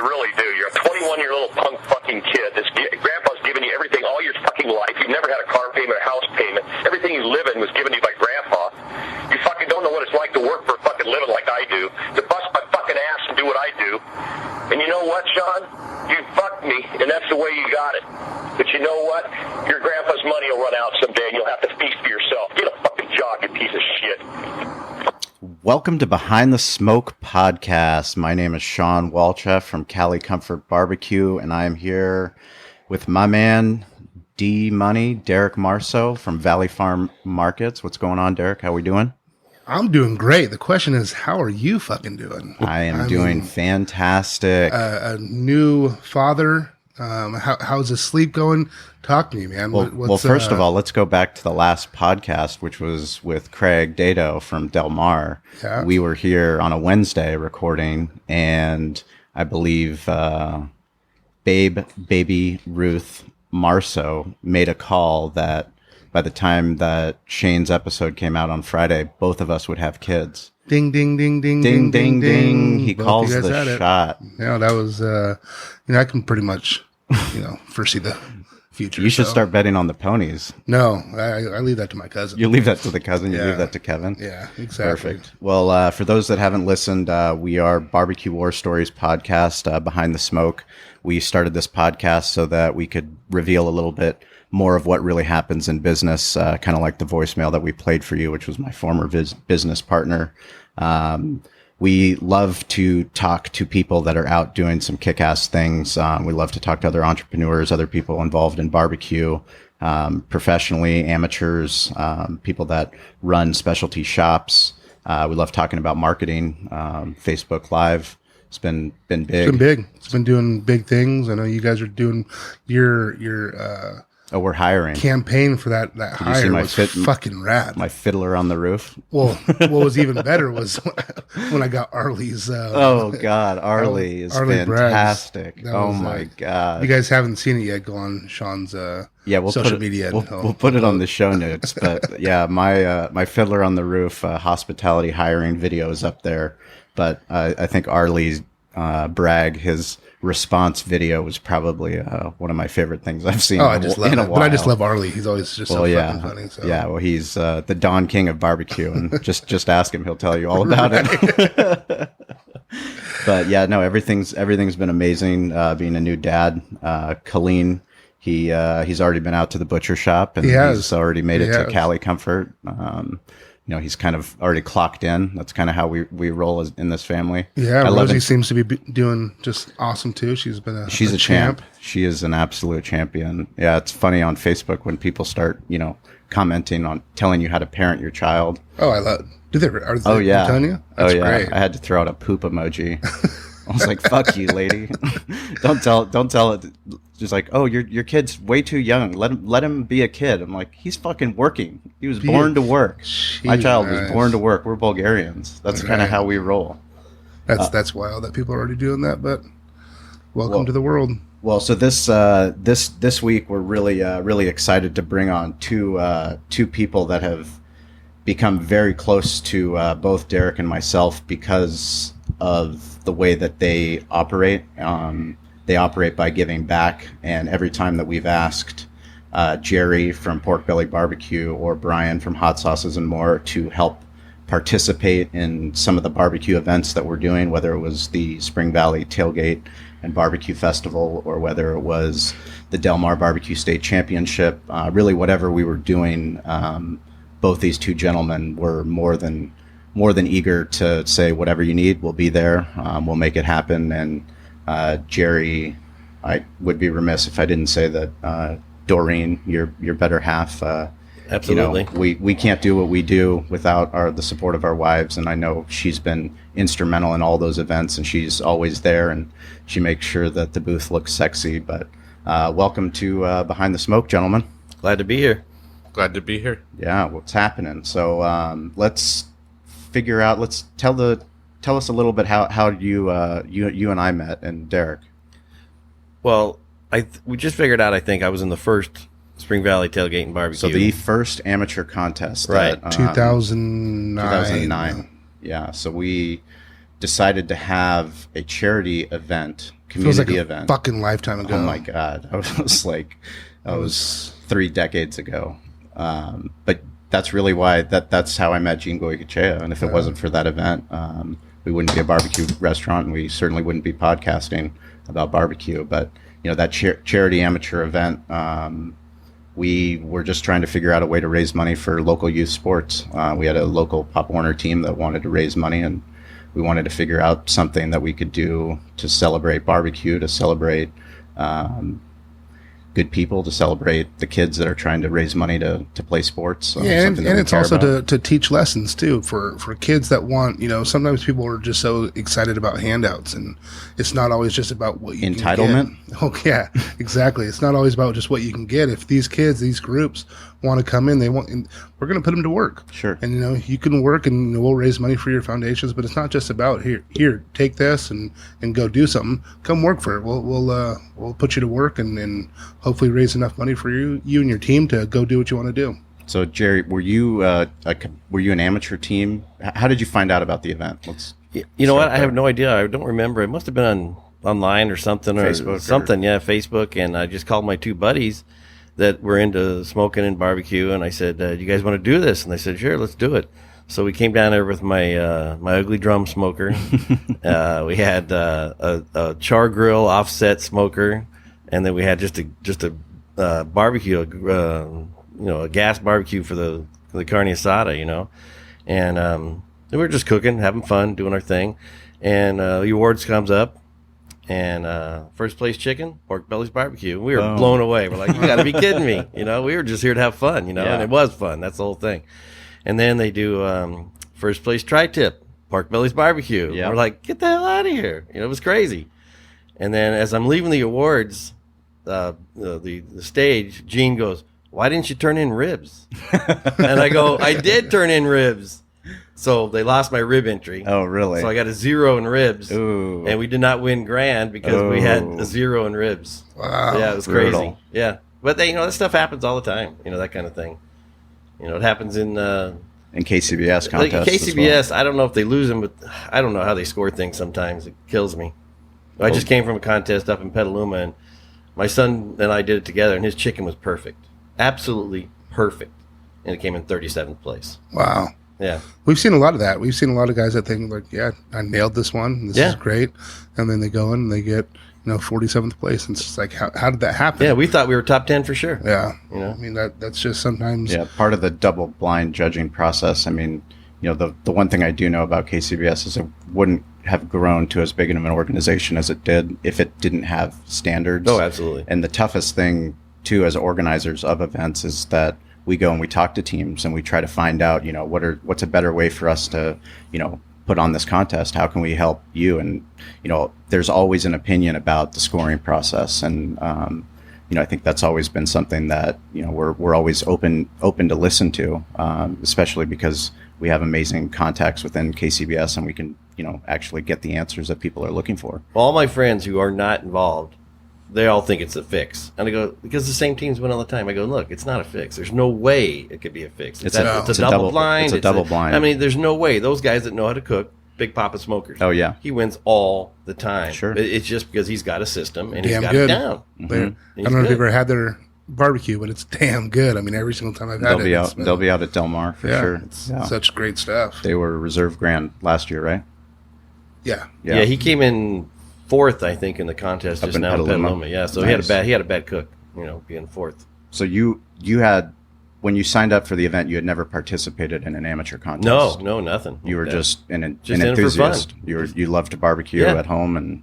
really do. You're a 21-year-old punk fucking kid. Grandpa's given you everything all your fucking life. You've never had a car payment, a house payment. Everything you live in was given to you by Grandpa. You fucking don't know what it's like to work for a fucking living like I do, to bust my fucking ass and do what I do. And you know what, Sean? You fucked me, and that's the way you got it. But you know what? Your grandpa's money will run out someday, and you'll have to feast for yourself. Get a fucking job, you piece of shit. Welcome to Behind the Smoke podcast. My name is Sean Walchef from Cali Comfort Barbecue, and I am here with my man, D Money, Derek Marceau from Valley Farm Markets. What's going on, Derek? How we doing? I'm doing great. The question is, how are you fucking doing? I am doing fantastic. A new father. How's the sleep going? Talk to me, man. Well, first of all, let's go back to the last podcast, which was with Craig Dado from Del Mar. Yeah. We were here on a Wednesday recording, and I believe baby Ruth Marceau made a call that by the time that Shane's episode came out on Friday, both of us would have kids. Ding, ding, ding, ding, Ding, ding, ding. He Both calls you guys the had it. shot. Yeah, that was, I can pretty much, foresee the future. You should start betting on the ponies. No, I leave that to my cousin. You leave that to the cousin. You Yeah. leave that to Kevin. Yeah, exactly. Perfect. Well, for those that haven't listened, we are Barbecue War Stories podcast, Behind the Smoke. We started this podcast so that we could reveal a little bit more of what really happens in business, kind of like the voicemail that we played for you, which was my former business partner. We love to talk to people that are out doing some kick-ass things. We love to talk to other entrepreneurs, other people involved in barbecue, professionally, amateurs, people that run specialty shops. We love talking about marketing, Facebook Live. It's been big. It's been big. It's been doing big things. I know you guys are doing your we're hiring. campaign for that hire was fucking rad. My fiddler on the roof. Well, what was even better was when I got Arlie's. Oh God, Arlie is fantastic. My God, you guys haven't seen it yet? Go on Sean's social media. We'll put it on the show notes. But yeah, my fiddler on the roof hospitality hiring video is up there. But I think Arlie's his response video was probably one of my favorite things I've seen. I just love in a it. while. But I just love Arlie. He's always just fucking funny. So. Yeah, well, he's the Don King of barbecue, and just ask him; he'll tell you all about it. But yeah, no, everything's been amazing. Being a new dad, Colleen, he's already been out to the butcher shop, and he's already made it to Cali Comfort. He's kind of already clocked in. That's kind of how we roll in this family. Yeah, Rosie seems to be doing just awesome too. She's a champ. She is an absolute champion. Yeah, it's funny on Facebook when people start, commenting on telling you how to parent your child. Oh, I love. Are they telling you? That's great. I had to throw out a poop emoji. I was like, "Fuck you, lady! Don't tell it." Just like, "Oh, your kid's way too young. Let him be a kid." I'm like, "He's fucking working. He was born to work. My child was born to work. We're Bulgarians. That's kind of how we roll." That's wild that people are already doing that. But welcome to the world. Well, so this week we're really excited to bring on two people that have become very close to both Derek and myself because of the way that they operate. They operate by giving back, and every time that we've asked Jerry from Pork Belly Barbecue or Brian from Hot Sauces and More to help participate in some of the barbecue events that we're doing, whether it was the Spring Valley Tailgate and Barbecue Festival or whether it was the Del Mar Barbecue State Championship, really whatever we were doing, both these two gentlemen were more than eager to say, whatever you need, we'll be there. We'll make it happen. And Jerry, I would be remiss if I didn't say that Doreen, your better half. Absolutely. We can't do what we do without the support of our wives, and I know she's been instrumental in all those events, and she's always there, and she makes sure that the booth looks sexy. But welcome to Behind the Smoke, gentlemen. Glad to be here. Glad to be here. Yeah, what's happening? So let's figure out. Let's tell us a little bit how you and I met, and Derek. Well, we just figured out. I think I was in the first Spring Valley Tailgate and Barbecue. So the first amateur contest, right? That, 2009. 2009. Yeah. So we decided to have a charity event, Feels like community a event. fucking lifetime ago. Oh my God. I was 3 decades ago. But that's really why that's how I met Gene Goycochea. And if it wasn't for that event, we wouldn't be a barbecue restaurant, and we certainly wouldn't be podcasting about barbecue. But, that charity amateur event, we were just trying to figure out a way to raise money for local youth sports. We had a local Pop Warner team that wanted to raise money, and we wanted to figure out something that we could do to celebrate barbecue, to celebrate good people, to celebrate the kids that are trying to raise money to play sports. And it's also to teach lessons too for kids that want, sometimes people are just so excited about handouts, and it's not always just about what you entitlement. Can get. Oh yeah, exactly. It's not always about just what you can get. If these kids, these groups want to come in, we're going to put them to work. Sure. And you can work, and we'll raise money for your foundations, but it's not just about here, take this and go do something. Come work for it. We'll put you to work and hopefully raise enough money for you and your team to go do what you want to do. So Jerry, were you an amateur team? How did you find out about the event? You know what? I have no idea. I don't remember. It must have been online or something, Facebook or something. Yeah, Facebook. And I just called my 2 buddies that were into smoking and barbecue, and I said, "Do you guys want to do this?" And they said, "Sure, let's do it." So we came down there with my my ugly drum smoker. We had a char grill offset smoker, and then we had just a barbecue, a gas barbecue for the carne asada, and we were just cooking, having fun, doing our thing, and the awards comes up. And first place chicken, Pork Belly's Barbecue. We were blown away. We're like, you got to be kidding me. We were just here to have fun, and it was fun. That's the whole thing. And then they do first place tri-tip, Pork Belly's Barbecue. Yep. We're like, get the hell out of here. It was crazy. And then as I'm leaving the awards, the stage, Gene goes, "Why didn't you turn in ribs?" And I go, "I did turn in ribs." So they lost my rib entry. Oh, really? So I got a 0 in ribs. Ooh. And we did not win grand because we had a 0 in ribs. Wow. Yeah, it was Brutal. crazy. Yeah. But that stuff happens all the time, that kind of thing. It happens in KCBS contests. KCBS, I don't know if they lose them, but I don't know how they score things sometimes. It kills me. I just came from a contest up in Petaluma, and my son and I did it together, and his chicken was perfect. Absolutely perfect. And it came in 37th place. Wow. Yeah. We've seen a lot of that. We've seen a lot of guys that think like, yeah, I nailed this one. This is great. And then they go in and they get, 47th place. And it's just like, how did that happen? Yeah, we thought we were top 10 for sure. Yeah. I mean, that's just sometimes. Yeah, part of the double blind judging process. I mean, the one thing I do know about KCBS is it wouldn't have grown to as big of an organization as it did if it didn't have standards. Oh, absolutely. And the toughest thing, too, as organizers of events is that we go and we talk to teams and we try to find out, what's a better way for us to, put on this contest? How can we help you? And, there's always an opinion about the scoring process. And, I think that's always been something that, we're always open to listen to, especially because we have amazing contacts within KCBS and we can, actually get the answers that people are looking for. All my friends who are not involved, they all think it's a fix. And I go, because the same teams win all the time. I go, look, it's not a fix. There's no way it could be a fix. It's a double blind. It's a double blind. I mean, there's no way. Those guys that know how to cook, Big Papa Smokers. Oh, yeah. He wins all the time. Sure. It's just because he's got a system and he's Damn got good. it down. I don't know if you've ever had their barbecue, but it's damn good. I mean, every single time I've had They'll be out at Del Mar for sure. It's such great stuff. They were reserve grand last year, right? Yeah. Yeah, he came in 4th, I think, in the contest Up just in now in Petaluma. Yeah, so Nice. he had a bad cook, being 4th. So you had, when you signed up for the event, you had never participated in an amateur contest. No, nothing. You were just an in it for enthusiast. fun. You loved to barbecue at home, and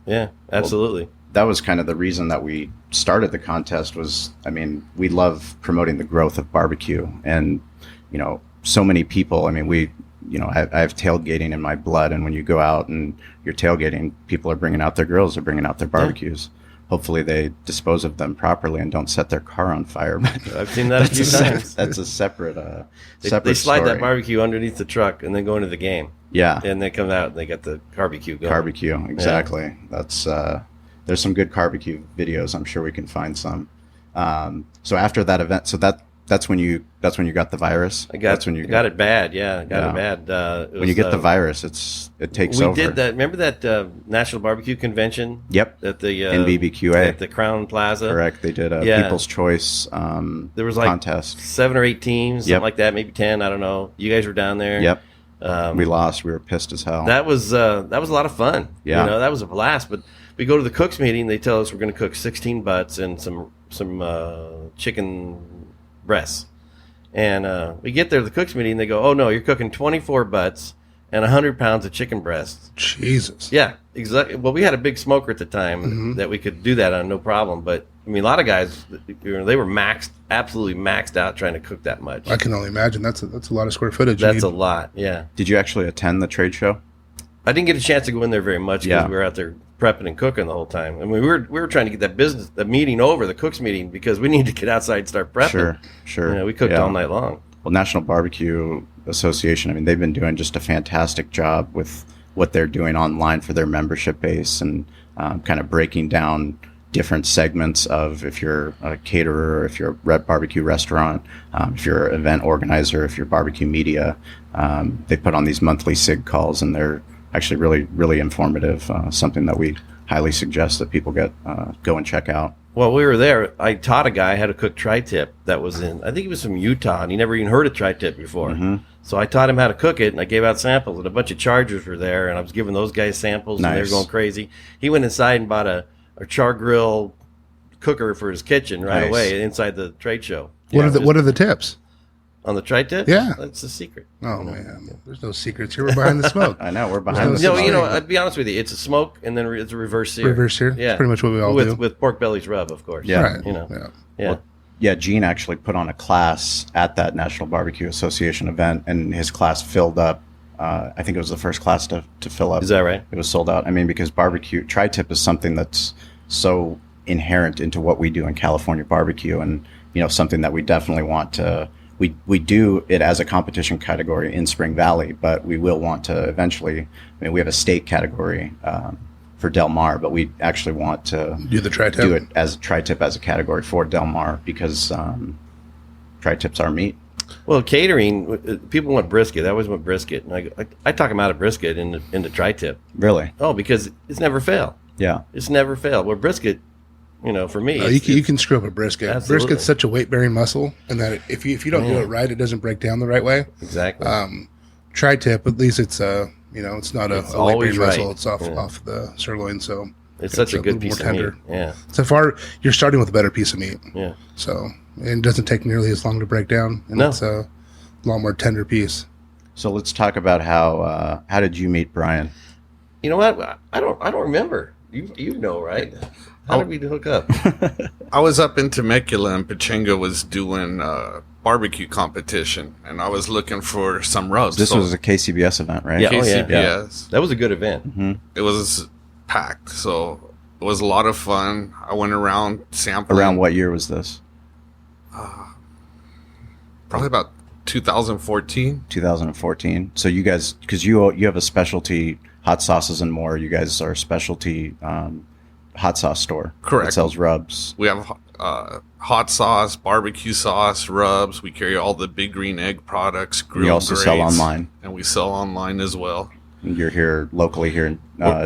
yeah, absolutely. that was kind of the reason that we started the contest. Was, I mean, we love promoting the growth of barbecue, and so many people. I mean, I have tailgating in my blood, and when you go out and you're tailgating, people are bringing out their grills, they're bringing out their barbecues. Hopefully they dispose of them properly and don't set their car on fire. I've seen that a few times. That's a separate They slide story. that barbecue underneath the truck and then go into the game. Yeah. And they come out and they got the barbecue going. Barbecue, exactly. Yeah. That's there's some good barbecue videos. I'm sure we can find some. So after that event, so That's when you got the virus. Got it bad. Yeah, it bad. When you get the virus, it takes over. We did that. Remember that National Barbecue Convention? Yep. At the NBBQA at the Crown Plaza. Correct. They did a People's Choice there was like contest. 7 or 8 teams, something like that, maybe 10. I don't know. You guys were down there. Yep. We lost. We were pissed as hell. That was a lot of fun. Yeah. That was a blast. But we go to the cooks meeting. They tell us we're going to cook 16 butts and some chicken breasts. And we get there to the cooks meeting. They go, "Oh no, you're cooking 24 butts and 100 pounds of chicken breasts." Jesus. Yeah, exactly. Well, we had a big smoker at the time that we could do that on no problem. But I mean, a lot of guys, they were absolutely maxed out trying to cook that much. I can only imagine. That's a lot of square footage. That's a lot. Yeah. Did you actually attend the trade show? I didn't get a chance to go in there very much because we were out there prepping and cooking the whole time. I mean, we were trying to get the meeting over, the cooks meeting, because we need to get outside and start prepping. Sure. We cooked all night long. Well, National Barbecue Association, I mean, they've been doing just a fantastic job with what they're doing online for their membership base and kind of breaking down different segments of if you're a caterer, if you're a barbecue restaurant, if you're an event organizer, if you're barbecue media. They put on these monthly SIG calls, and they're actually really, really informative, something that we highly suggest that people go and check out. Well, we were there. I taught a guy how to cook tri-tip that was I think he was from Utah, and he never even heard of tri-tip before. So I taught him how to cook it, and I gave out samples, and a bunch of chargers were there, and I was giving those guys samples, and they were going crazy. He went inside and bought a char grill cooker for his kitchen right away inside the trade show. What are the tips? On the tri-tip? Yeah. That's the secret. Oh, man. There's no secrets here. We're behind the smoke. I know. We're behind the smoke. I'd be honest with you. It's a smoke, and then it's a reverse sear. Reverse sear? Yeah. That's pretty much what we all do. With pork bellies rub, of course. Yeah. Right. Yeah. Well, Gene actually put on a class at that National Barbecue Association event, and his class filled up. I think it was the first class to fill up. Is that right? It was sold out. I mean, because tri-tip is something that's so inherent into what we do in California barbecue, and something that we definitely want to. We do it as a competition category in Spring Valley, but we will want to eventually. I mean, we have a state category for Del Mar, but we actually want to do the tri-tip. Do it as a tri-tip as a category for Del Mar because tri-tips are meat. Well, catering, people want brisket. I always want brisket, and I talk them out of brisket into tri-tip. Really? Oh, because it's never failed. Yeah, it's never failed. Well, brisket. For me, you can screw up a brisket. Absolutely. Brisket's such a weight-bearing muscle, and that if you don't do it right, it doesn't break down the right way. Exactly. Tri-tip, at least it's it's not a weight-bearing muscle. It's off the sirloin, so it's such a good piece of meat. Yeah. So far, you're starting with a better piece of meat. Yeah. So and it doesn't take nearly as long to break down, and it's a lot more tender piece. So let's talk about how did you meet Brian? You know what? I don't remember. You know, right? How did we hook up? I was up in Temecula, and Pachanga was doing a barbecue competition, and I was looking for some rubs. This was a KCBS event, right? Yeah, KCBS. Yeah. That was a good event. Mm-hmm. It was packed, so it was a lot of fun. I went around sampling. Around what year was this? Probably about 2014. 2014. So you guys, because you have a specialty hot sauces and more. You guys are a specialty hot sauce store. Correct. That sells rubs. We have hot sauce, barbecue sauce, rubs. We carry all the Big Green Egg products. You also sell online. And we sell online as well. And you're here locally here in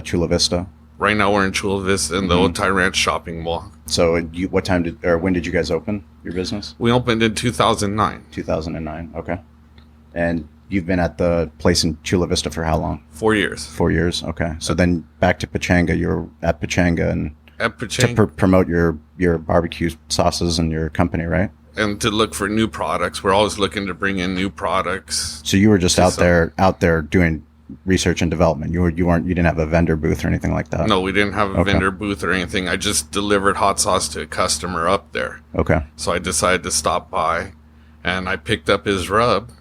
Chula Vista. Right now we're in Chula Vista in the Otay Ranch shopping mall. So when did you guys open your business? We opened in 2009. 2009. Okay. And you've been at the place in Chula Vista for how long? 4 years. 4 years. Okay. So then back to Pachanga. You're at Pachanga and to promote your barbecue sauces and your company, right? And to look for new products. We're always looking to bring in new products. So you were just out there doing research and development. You didn't have a vendor booth or anything like that. No, we didn't have a vendor booth or anything. I just delivered hot sauce to a customer up there. Okay. So I decided to stop by, and I picked up his rub,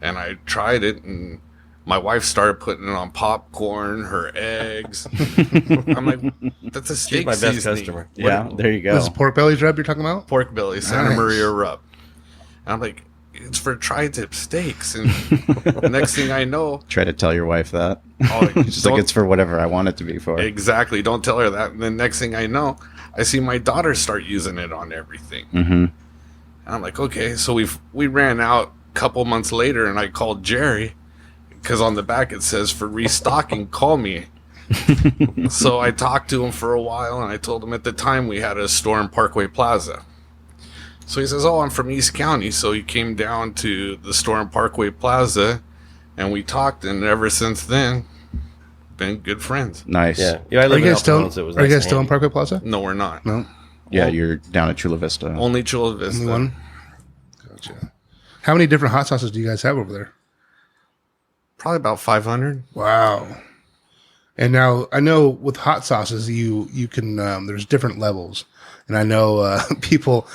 and I tried it, and my wife started putting it on popcorn, her eggs. I'm like, that's a steak She's my best seasoning. Customer. Yeah, there you go. This is pork bellies rub you're talking about? Pork belly, Santa Maria rub. And I'm like, it's for tri-tip steaks. And the next thing I know... Try to tell your wife that. Oh, She's like, it's for whatever I want it to be for. Exactly. Don't tell her that. And the next thing I know, I see my daughter start using it on everything. Mm-hmm. And I'm like, okay. So we ran out a couple months later, and I called Jerry because on the back it says for restocking, call me. So I talked to him for a while, and I told him at the time we had a store in Parkway Plaza. So he says, oh, I'm from East County. So he came down to the store in Parkway Plaza, and we talked, and ever since then, been good friends. Nice. Yeah. Are you guys still in in Parkway Plaza? No, we're not. No. Yeah, you're down at Chula Vista. Only Chula Vista. Only one? Gotcha. How many different hot sauces do you guys have over there? Probably about 500. Wow. And now I know with hot sauces, you can, there's different levels. And I know people,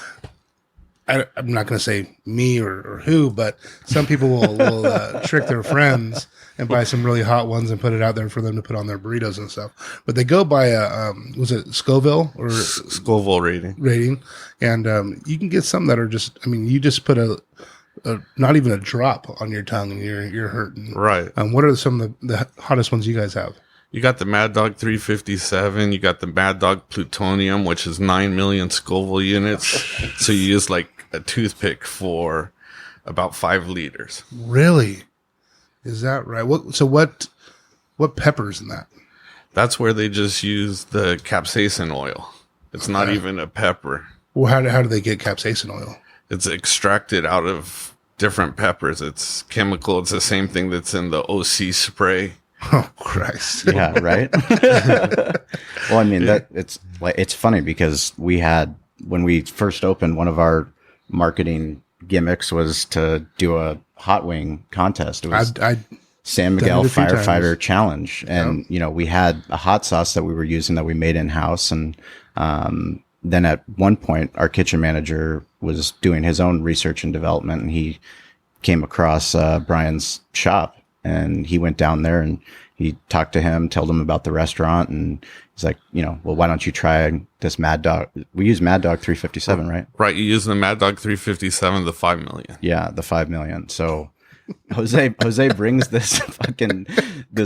I'm not going to say me or who, but some people will trick their friends and buy some really hot ones and put it out there for them to put on their burritos and stuff. But they go by was it Scoville or Scoville rating? And you can get some that are just, I mean, you just put a not even a drop on your tongue and you're hurting. Right. What are some of the hottest ones you guys have? You got the Mad Dog 357. You got the Mad Dog Plutonium, which is 9 million Scoville units. So you use like a toothpick for about 5 liters. Really? Is that right? What pepper's in that? That's where they just use the capsaicin oil. It's not even a pepper. Well, how do they get capsaicin oil? It's extracted out of different peppers. It's chemical. It's the same thing that's in the OC spray. Oh Christ! Yeah, right. Well, I mean it's funny because we had, when we first opened, one of our marketing gimmicks was to do a hot wing contest. It was San Miguel Firefighter Challenge, and we had a hot sauce that we were using that we made in house, and then at one point our kitchen manager was doing his own research and development, and he came across Brian's shop. And he went down there and he talked to him, told him about the restaurant. And he's like, well, why don't you try this Mad Dog? We use Mad Dog 357, right? Right. You use the Mad Dog 357, the 5 million. Yeah, the 5 million. So Jose brings this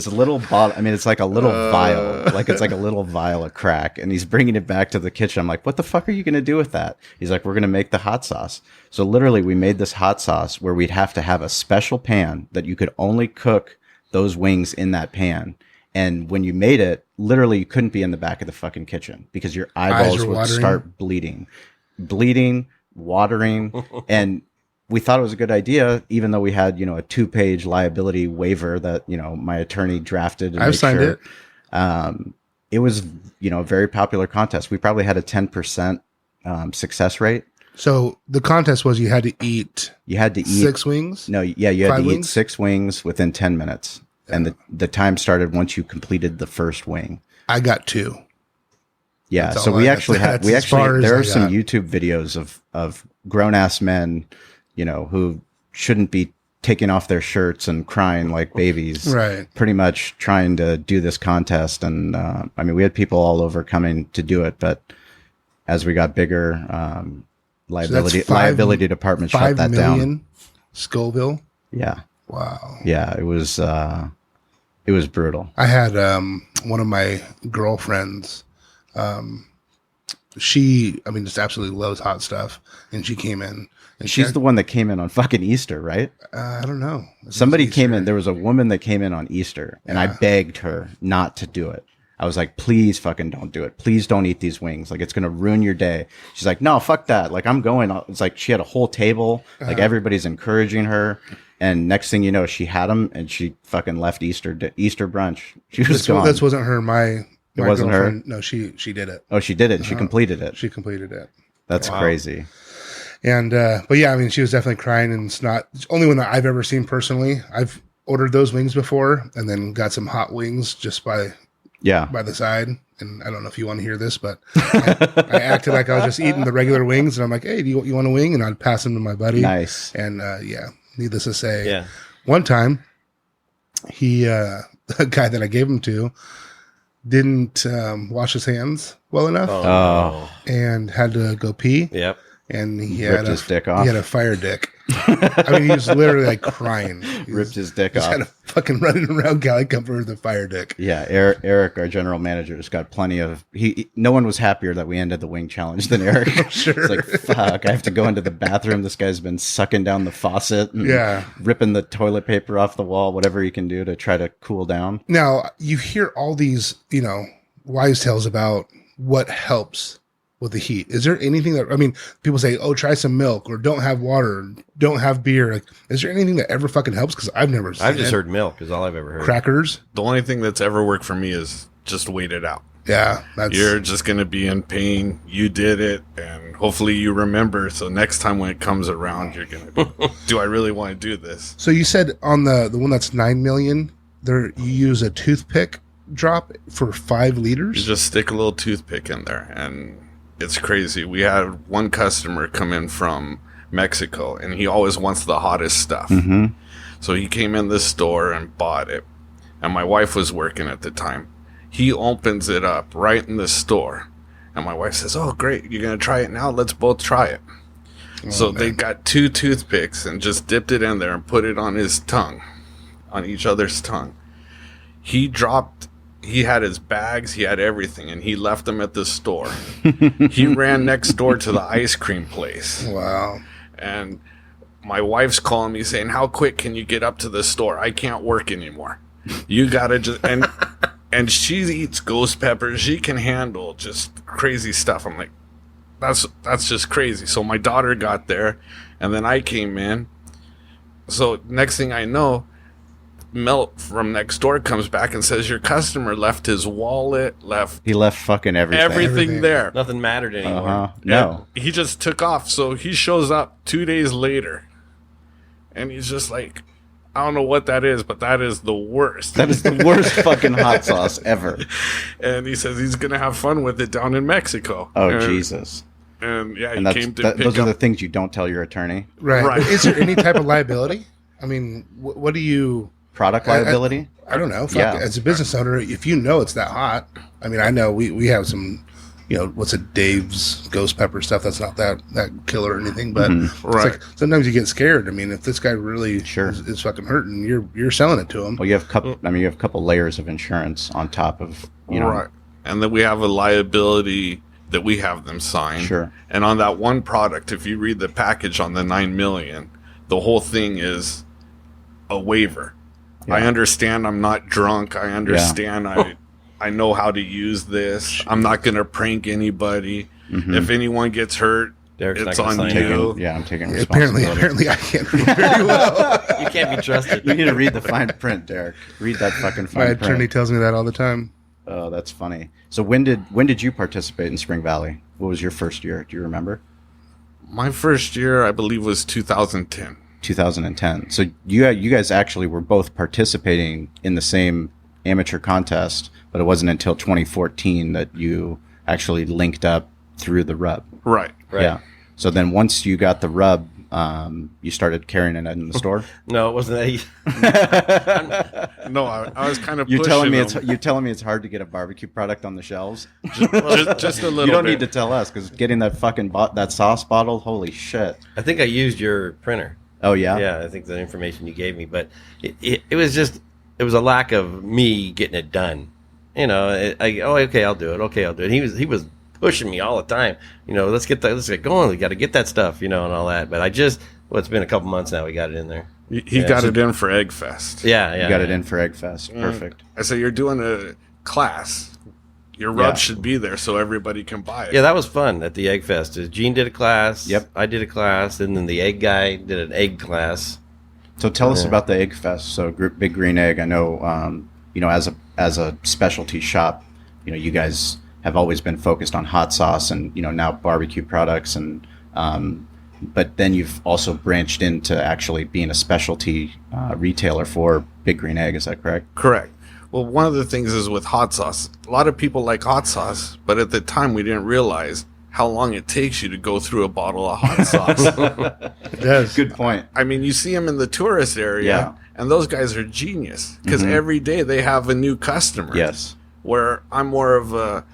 little bottle. I mean, it's like a little vial, it's like a little vial of crack, and he's bringing it back to the kitchen. I'm like, what the fuck are you going to do with that? He's like, we're going to make the hot sauce. So literally we made this hot sauce where we'd have to have a special pan that you could only cook those wings in that pan. And when you made it, literally you couldn't be in the back of the fucking kitchen because your eyeballs would start bleeding, watering. And we thought it was a good idea, even though we had, a 2-page liability waiver that, my attorney drafted. And I've signed it. It was, a very popular contest. We probably had a 10% success rate. So the contest was you had to eat 6 wings? No, yeah, you had to wings? eat 6 wings within 10 minutes. And the time started once you completed the first wing. I got 2. Yeah, so there are some YouTube videos of grown ass men, who shouldn't be taking off their shirts and crying like babies, right? Pretty much trying to do this contest. And I mean, we had people all over coming to do it, but as we got bigger, liability department shut that down. 5 million Scoville. Yeah. Wow. Yeah, it was brutal. I had one of my girlfriends. She just absolutely loves hot stuff, and she came in. And she's the one that came in on fucking Easter, right? I don't know. Somebody came in. There was a woman that came in on Easter, and I begged her not to do it. I was like, please fucking don't do it. Please don't eat these wings. Like, it's going to ruin your day. She's like, no, fuck that. Like, I'm going. It's like she had a whole table. Like, everybody's encouraging her. And next thing you know, she had them, and she fucking left Easter brunch. She was gone. This wasn't her. It wasn't her? No, she did it. Oh, she did it. She completed it. She completed it. That's crazy. And, but yeah, she was definitely crying, and it's not the only one that I've ever seen personally. I've ordered those wings before and then got some hot wings just by the side. And I don't know if you want to hear this, but I acted like I was just eating the regular wings, and I'm like, hey, do you want a wing? And I'd pass them to my buddy. Nice. And, needless to say, one time the guy that I gave them to didn't wash his hands well enough and had to go pee. Yep. And he ripped his dick off. He had a fire dick. I mean, he was literally like crying. Ripped his dick He's off. kind of fucking running around Cali Comfort with a fire dick. Yeah, Eric, our general manager, has got plenty of. No one was happier that we ended the wing challenge than Eric. Sure. It's like, fuck, I have to go into the bathroom. This guy's been sucking down the faucet and Yeah. ripping the toilet paper off the wall, whatever he can do to try to cool down. Now, you hear all these, wise tales about what helps with the heat. Is there anything that, people say, oh, try some milk or don't have water, or don't have beer. Like, is there anything that ever fucking helps? Because I've never seen I've just it. heard milk is all I've ever heard. Crackers. The only thing that's ever worked for me is just wait it out. Yeah. You're just going to be in pain. You did it, and hopefully you remember. So next time when it comes around, you're going to be, do I really want to do this? So you said on the one that's 9 million, you use a toothpick drop for 5 You liters? just stick a little toothpick in there, and it's crazy. We had one customer come in from Mexico, and he always wants the hottest stuff. Mm-hmm. So he came in the store and bought it, and my wife was working at the time. He opens it up right in the store, and my wife says, oh, great, you're going to try it now? Let's both try it. So they got 2 toothpicks and just dipped it in there and put it on his tongue, on each other's tongue. He had his bags, he had everything, and he left them at the store. He ran next door to the ice cream place. Wow. And my wife's calling me saying, how quick can you get up to the store? I can't work anymore. You gotta just, and she eats ghost peppers. She can handle just crazy stuff. I'm like, that's just crazy. So my daughter got there, and then I came in. So next thing I know, Melt from next door comes back and says, your customer left his wallet, He left fucking everything. everything there. Nothing mattered anymore. Uh-huh. No. And he just took off. So he shows up 2 days later, and he's just like, I don't know what that is, but that is the worst. That is the worst fucking hot sauce ever. And he says he's going to have fun with it down in Mexico. Oh, and, Jesus. And yeah, And he came to pick those are the up. things you don't tell your attorney. Right. Is there any type of liability? I mean, what do you... Product liability? I don't know. Fuck, Yeah. as a business owner, if you know it's that hot, I mean, I know we have some, what's it, Dave's ghost pepper stuff. That's not that killer or anything, but it's Right. like sometimes you get scared. I mean, if this guy really Sure. is fucking hurting, you're selling it to him. Well, you have a couple layers of insurance on top of, Right. And then we have a liability that we have them sign. Sure. And on that one product, if you read the package on the 9 million, the whole thing is a waiver. Yeah. I understand I'm not drunk. I understand I know how to use this. I'm not going to prank anybody. Mm-hmm. If anyone gets hurt, Derek's it's not on gonna you. sign I'm taking responsibility. Apparently, I can't read very well. You can't be trusted. You need to read the fine print, Derek. Read that fucking My fine attorney print. tells me that all the time. Oh, that's funny. So when did you participate in Spring Valley? What was your first year? Do you remember? My first year, I believe, was 2010. 2010. So you guys actually were both participating in the same amateur contest, but it wasn't until 2014 that you actually linked up through the rub. Right. Yeah. So then once you got the rub, you started carrying it in the store. No, it wasn't that easy. No, I was kind of You're telling me them. you're telling me it's hard to get a barbecue product on the shelves. just a little You don't bit. need to tell us because getting that fucking that sauce bottle, holy shit. I think I used your printer. Oh yeah. Yeah, I think the information you gave me, but it was a lack of me getting it done. Okay, I'll do it. Okay, I'll do it. He was pushing me all the time. Let's get going. We got to get that stuff, and all that. But it's been a couple months now. We got it in there. He got it in for EggFest. Yeah. You got it in for EggFest. Perfect. I said, you're doing a class. Your rub should be there so everybody can buy it. Yeah, that was fun at the EggFest. Gene did a class. Yep. I did a class, and then the egg guy did an egg class. So tell us about the EggFest. So Big Green Egg, I know, as a specialty shop, you guys have always been focused on hot sauce and, now barbecue products. And, but then you've also branched into actually being a specialty retailer for Big Green Egg. Is that correct? Correct. Well, one of the things is with hot sauce. A lot of people like hot sauce, but at the time we didn't realize how long it takes you to go through a bottle of hot sauce. It does. Good point. I mean, you see them in the tourist area, Yeah. and those guys are genius because every day they have a new customer. Yes. Where I'm more of a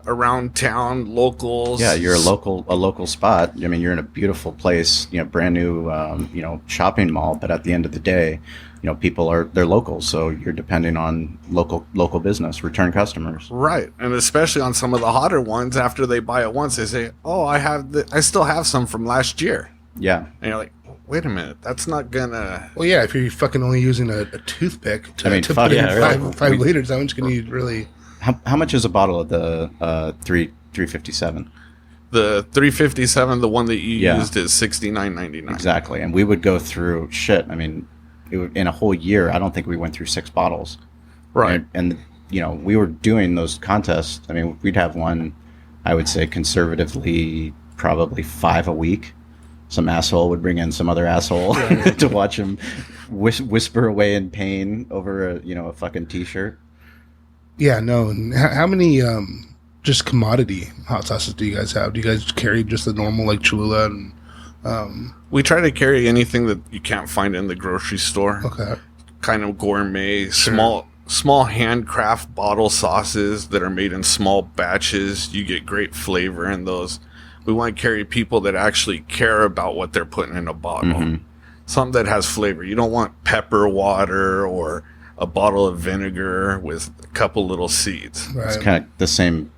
around town, locals. Yeah, you're a local spot. I mean, you're in a beautiful place, brand new, shopping mall. But at the end of the day, people they're local, so you're depending on local business, return customers. Right, and especially on some of the hotter ones, after they buy it once, they say, "Oh, I still have some from last year." Yeah, and you're like, "Wait a minute, that's not gonna." Well, yeah, if you're fucking only using a toothpick to put fuck, in yeah, five liters, how much can you really? How much is a bottle of the 357? The 357, the one that you Yeah. used, is $69.99. Exactly, and we would go through shit. I mean, in a whole year, I don't think we went through 6 bottles. Right. And we were doing those contests. I mean, we'd have one, I would say conservatively, probably 5 a week. Some asshole would bring in some other asshole to watch him whisper away in pain over a fucking t-shirt. Yeah, no. And how many just commodity hot sauces do you guys have? Do you guys carry just the normal like Chula and? We try to carry anything that you can't find in the grocery store. Okay. Kind of gourmet, Sure. small handcraft bottle sauces that are made in small batches. You get great flavor in those. We want to carry people that actually care about what they're putting in a bottle. Mm-hmm. Something that has flavor. You don't want pepper water or a bottle of vinegar with a couple little seeds. Right. It's kind of the same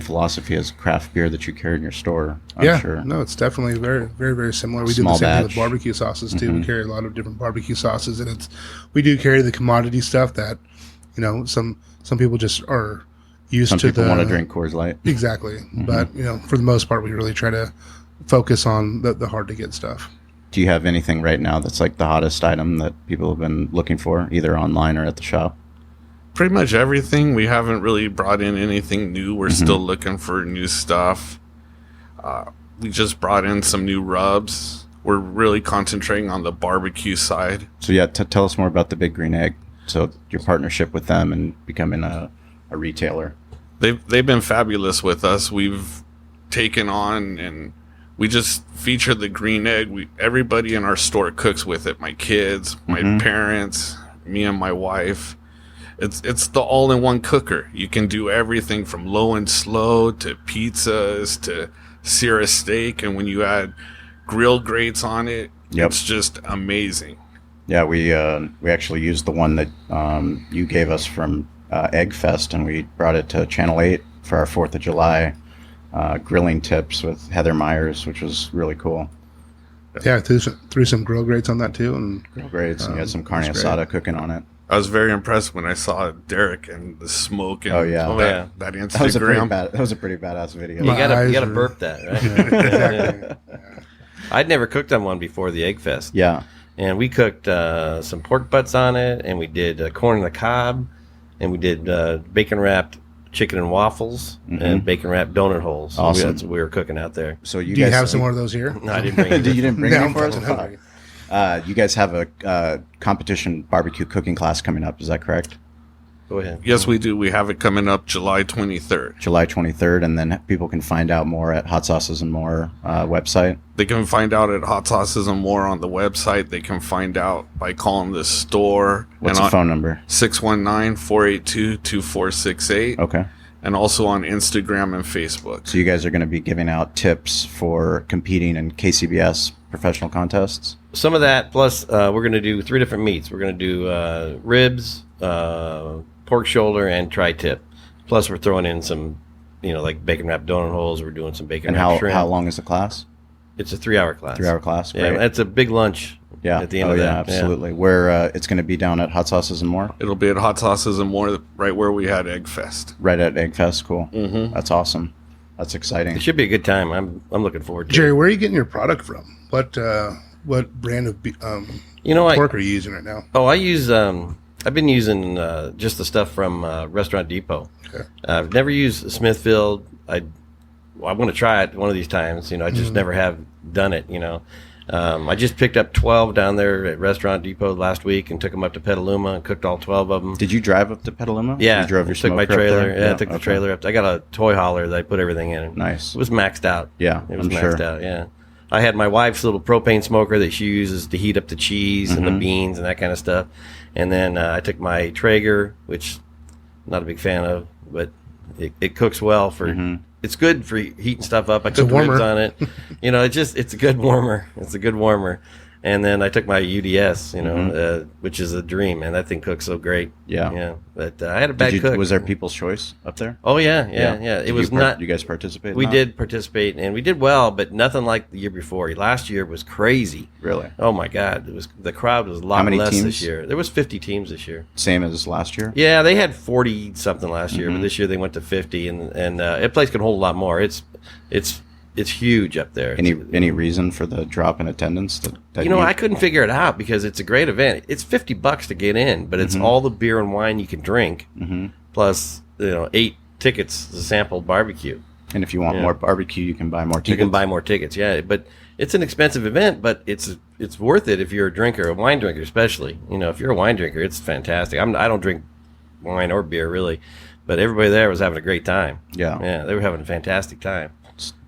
philosophy as craft beer that you carry in your store. I'm sure. No, it's definitely very, very, very similar. We do Small the same thing batch. with barbecue sauces too. Mhm. We carry a lot of different barbecue sauces, and we do carry the commodity stuff that, some people just are used Some to. people want to drink Coors Light. Exactly, but for the most part, we really try to focus on the hard to get stuff. Do you have anything right now that's like the hottest item that people have been looking for, either online or at the shop? Pretty much everything. We haven't really brought in anything new. We're still looking for new stuff. We just brought in some new rubs. We're really concentrating on the barbecue side. So yeah, tell us more about the Big Green Egg. So your partnership with them and becoming a retailer. They've been fabulous with us. We've taken on and we just feature the green egg. Everybody in our store cooks with it. My kids, my parents, me and my wife. It's the all-in-one cooker. You can do everything from low and slow to pizzas to sear a steak, and when you add grill grates on it, it's just amazing. Yeah, we actually used the one that you gave us from EggFest, and we brought it to Channel 8 for our 4th of July grilling tips with Heather Myers, which was really cool. Yeah, threw some grill grates on that too, and Grill grates, and you had some carne asada cooking on it. I was very impressed when I saw Derek and the smoke and that Instagram. That was a pretty badass video. You gotta burp that, right? exactly. I'd never cooked on one before the EggFest. Yeah. And we cooked some pork butts on it, and we did corn on the cob, and we did bacon wrapped chicken and waffles, and bacon wrapped donut holes. Awesome. That's what we were cooking out there. So Do you have some more of those here? No, I didn't bring it. You didn't bring No, any I'm for us? fucking hungry. You guys have a competition barbecue cooking class coming up. Is that correct? Go ahead. Yes, we do. We have it coming up July 23rd. July 23rd, and then people can find out more at Hot Sauces and More website. They can find out at Hot Sauces and More on the website. They can find out by calling the store. What's the phone number? 619-482-2468. Okay. And also on Instagram and Facebook. So you guys are going to be giving out tips for competing in KCBS professional contests? Some of that, plus we're going to do 3 different meats. We're going to do ribs, pork shoulder, and tri-tip. Plus we're throwing in some, like bacon wrapped donut holes. We're doing some bacon And wrapped shrimp. how long is the class? It's a 3-hour class. 3-hour class? Yeah, Great. it's a big lunch at the end of that. Yeah, absolutely. Where it's going to be down at Hot Sauces and More? It'll be at Hot Sauces and More, right where we had EggFest. Right at EggFest. Cool. Mm-hmm. That's awesome. That's exciting. It should be a good time. I'm looking forward to Jerry, it. where are you getting your product from? What brand of pork are you using right now? I use I've been using just the stuff from Restaurant Depot. Okay. I've never used Smithfield. I want to try it one of these times. I just never have done it. I just picked up 12 down there at Restaurant Depot last week and took them up to Petaluma and cooked all 12 of them. Did you drive up to Petaluma? Yeah, You drove your took my smoker up trailer. there? Yeah, I took the trailer up. I got a toy hauler that I put everything in. Nice. It was maxed out. Yeah, it was I'm maxed sure. out. Yeah, I had my wife's little propane smoker that she uses to heat up the cheese and the beans and that kind of stuff. And then I took my Traeger, which I'm not a big fan of, but it cooks well for. It's good for heating stuff up. I cooked warmer. ribs on it. You know, it's a good warmer. It's a good warmer. And then I took my UDS, which is a dream, and that thing cooks so great. Yeah. But I had a bad cook. Was there People's Choice up there? Oh yeah. It was not. You guys participated? We did participate, and we did well, but nothing like the year before. Last year was crazy. Really? Oh my God! The crowd was a lot less this year. There was 50 teams this year. Same as last year? Yeah, they had 40 something last year, but this year they went to 50, and that place can hold a lot more. It's huge up there. Any reason for the drop in attendance? I couldn't figure it out because it's a great event. It's $50 to get in, but it's all the beer and wine you can drink, plus 8 tickets to sample barbecue. And if you want more barbecue, you can buy more tickets. You can buy more tickets, yeah. But it's an expensive event, but it's worth it if you're a drinker, a wine drinker especially. If you're a wine drinker, it's fantastic. I don't drink wine or beer really, but everybody there was having a great time. Yeah, they were having a fantastic time.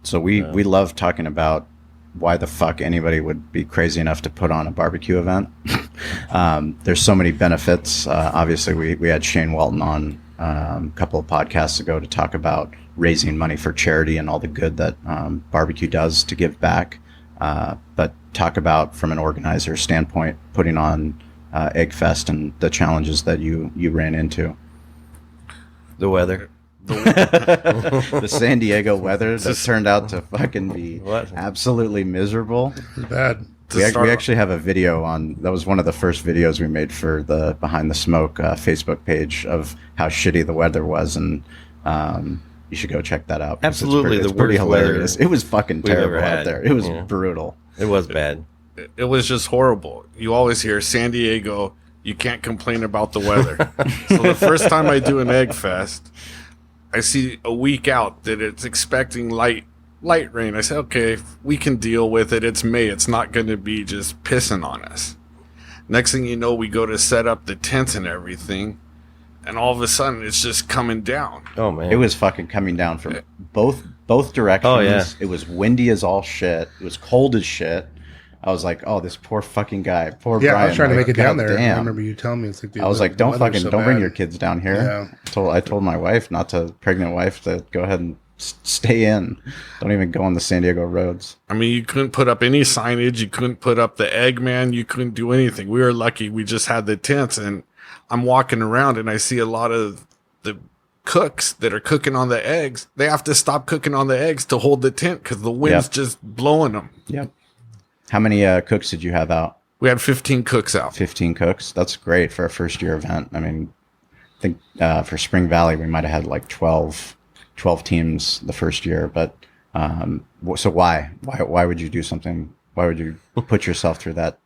So we love talking about why the fuck anybody would be crazy enough to put on a barbecue event. There's so many benefits. Obviously, we had Shane Walton on a couple of podcasts ago to talk about raising money for charity and all the good that barbecue does to give back. But talk about, from an organizer standpoint, putting on EggFest and the challenges that you ran into. The weather. The San Diego weather that turned out to fucking be absolutely miserable. It's bad. We actually have a video on, that was one of the first videos we made for the Behind the Smoke Facebook page of how shitty the weather was, and you should go check that out. Absolutely, it's pretty hilarious. It was fucking terrible out there. It was brutal. It was bad. It was just horrible. You always hear San Diego, you can't complain about the weather. So the first time I do an EggFest, I see a week out that it's expecting light rain. I said, okay, we can deal with it. It's May. It's not going to be just pissing on us. Next thing you know, we go to set up the tents and everything, and all of a sudden, it's just coming down. Oh, man. It was fucking coming down from both directions. Oh, yeah. It was windy as all shit. It was cold as shit. I was like, oh, this poor fucking guy. Poor Brian. I was trying to make it down there. Damn. I remember you telling me. It's like, dude, I was like, don't bring your kids down here. Yeah. I told my wife, pregnant wife, to go ahead and stay in. Don't even go on the San Diego roads. I mean, you couldn't put up any signage. You couldn't put up the Eggman. You couldn't do anything. We were lucky. We just had the tents, and I'm walking around and I see a lot of the cooks that are cooking on the eggs. They have to stop cooking on the eggs to hold the tent because the wind's just blowing them. Yep. How many cooks did you have out? We had 15 cooks out. 15 cooks. That's great for a first year event. I mean, I think for Spring Valley, we might have had like 12 teams the first year. But so why would you do something? Why would you put yourself through that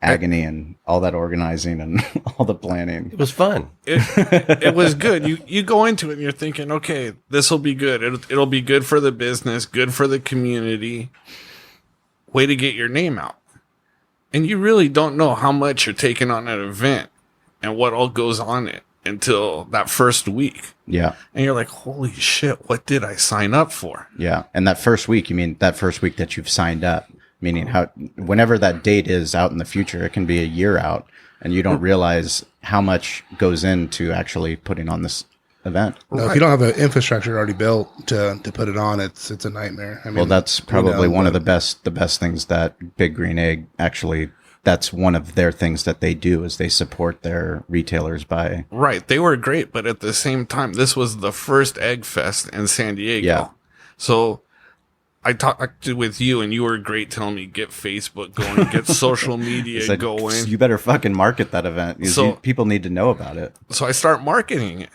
agony and all that organizing and all the planning? It was fun. It was good. You go into it and you're thinking, okay, this will be good. It'll be good for the business, good for the community. Way to get your name out. And you really don't know how much you're taking on an event and what all goes on it until that first week. Yeah. And you're like, holy shit, what did I sign up for? Yeah. And that first week, you mean that first week that you've signed up, meaning whenever that date is out in the future, it can be a year out, and you don't realize how much goes into actually putting on this event. No, if you don't have an infrastructure already built to put it on, it's a nightmare. I mean, well, that's probably one of the best things that Big Green Egg actually, that's one of their things that they do, is they support their retailers by. Right. They were great, but at the same time, this was the first EggFest in San Diego. Yeah. So I talked with you, and you were great telling me get Facebook going, get social media going. You better fucking market that event. People need to know about it. So I start marketing it.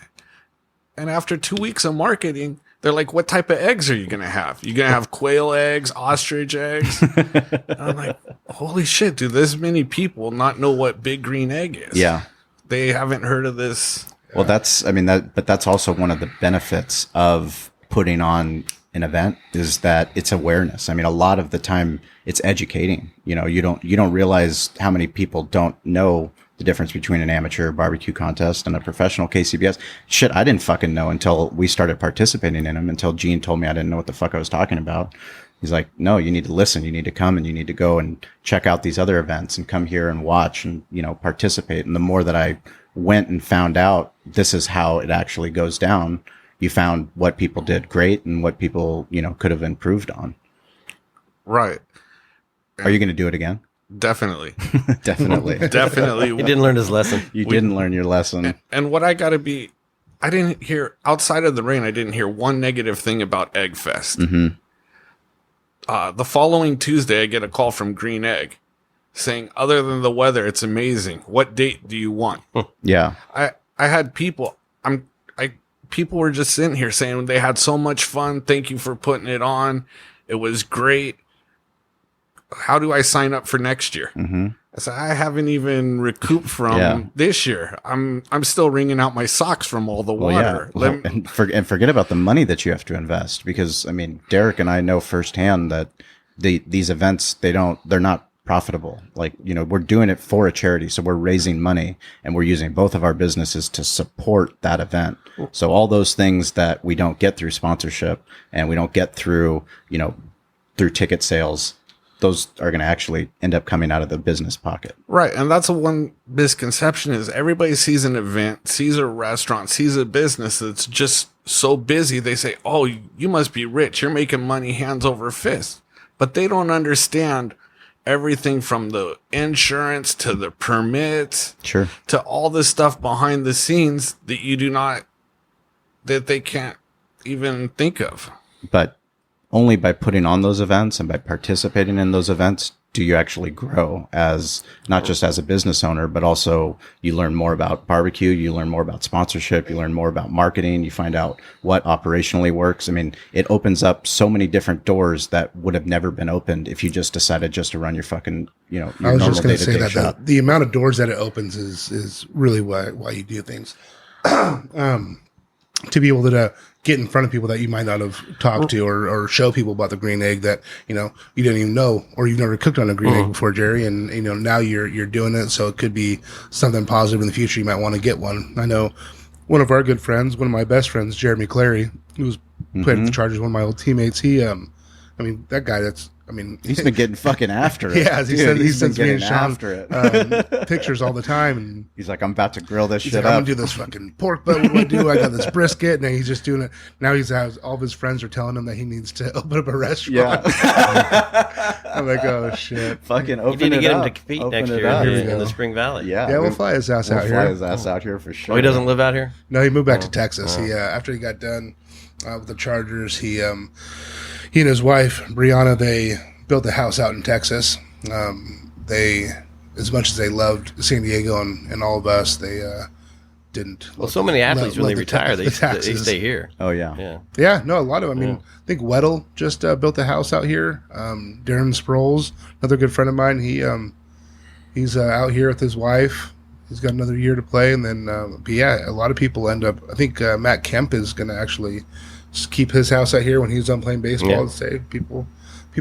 And after 2 weeks of marketing, they're like, what type of eggs are you going to have? You going to have quail eggs, ostrich eggs? And I'm like, holy shit, do this many people not know what Big Green Egg is? Yeah. They haven't heard of this. Well, but that's also one of the benefits of putting on an event, is that it's awareness. I mean, a lot of the time it's educating. You don't realize how many people don't know the difference between an amateur barbecue contest and a professional KCBS. Shit, I didn't fucking know until we started participating in them, until Gene told me I didn't know what the fuck I was talking about. He's like, no, you need to listen. You need to come, and you need to go and check out these other events and come here and watch and, participate. And the more that I went and found out this is how it actually goes down, you found what people did great and what people, could have improved on. Right. Are you going to do it again? Definitely. Definitely. Definitely. He didn't learn his lesson. You didn't learn your lesson. And what I didn't hear, outside of the rain, I didn't hear one negative thing about EggFest. Mm-hmm. The following Tuesday, I get a call from Green Egg saying, other than the weather, it's amazing. What date do you want? Yeah. I had people, people were just sitting here saying they had so much fun. Thank you for putting it on. It was great. How do I sign up for next year? Mm-hmm. I said, I haven't even recouped from this year. I'm still wringing out my socks from all the water. Well, and forget about the money that you have to invest, because Derek and I know firsthand that these events, they're not profitable. Like, we're doing it for a charity, so we're raising money and we're using both of our businesses to support that event. So all those things that we don't get through sponsorship and we don't get through through ticket sales, those are going to actually end up coming out of the business pocket. Right. And that's one misconception is everybody sees an event, sees a restaurant, sees a business that's just so busy. They say, oh, you must be rich. You're making money hands over fist. But they don't understand everything from the insurance to the permits, sure, to all the stuff behind the scenes that they can't even think of. But only by putting on those events and by participating in those events do you actually grow as not just as a business owner, but also you learn more about barbecue, you learn more about sponsorship, you learn more about marketing, you find out what operationally works. It opens up so many different doors that would have never been opened if you just decided just to run your fucking, your I was normal just going to say day-to-day that shop. the amount of doors that it opens is really why you do things. To be able to get in front of people that you might not have talked to or show people about the green egg that, you didn't even know, or you've never cooked on a green egg before, Jerry. And, now you're doing it. So it could be something positive in the future. You might want to get one. I know one of our good friends, one of my best friends, Jeremy Clary, who was played at the Chargers, one of my old teammates. He, that guy he's been getting fucking after it. Yeah, he sends me and Sean after it. pictures all the time, and he's like, I'm about to grill this shit like, up. I'm gonna do this fucking pork butt. What do I do? I got this brisket, and he's just doing it. Now all of his friends are telling him that he needs to open up a restaurant. Yeah. I'm like, oh shit. Fucking You open need to it get up. him to compete Open next it year up. in the Spring Valley. Yeah, we'll fly his ass out here. Fly his ass out here for sure. Oh, he doesn't live out here? No, he moved back to Texas. He after he got done with the Chargers, he and his wife Brianna, they built a house out in Texas. They, as much as they loved San Diego and all of us, they didn't. Well, so many athletes when they retire, they stay here. Oh yeah. Yeah, no, a lot of them. I think Weddle just built a house out here. Darren Sproles, another good friend of mine, he's out here with his wife. He's got another year to play, and then a lot of people end up. I think Matt Kemp is going to actually keep his house out here when he's done playing baseball. Yeah. And say people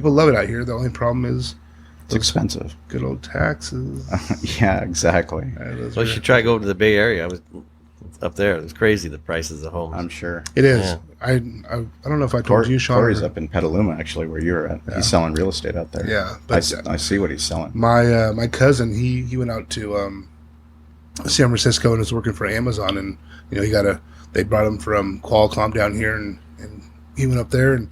love it out here. The only problem is it's expensive. Good old taxes. Yeah, exactly. Well, you should try to go to the Bay Area. I was up there. It's crazy, the prices of homes. I'm sure. It is. Yeah. I don't know if I told you, Sean. Corey's up in Petaluma, actually, where you're at. Yeah. He's selling real estate out there. Yeah. But I see what he's selling. My cousin, he went out to San Francisco and was working for Amazon, and they brought him from Qualcomm down here, and he went up there and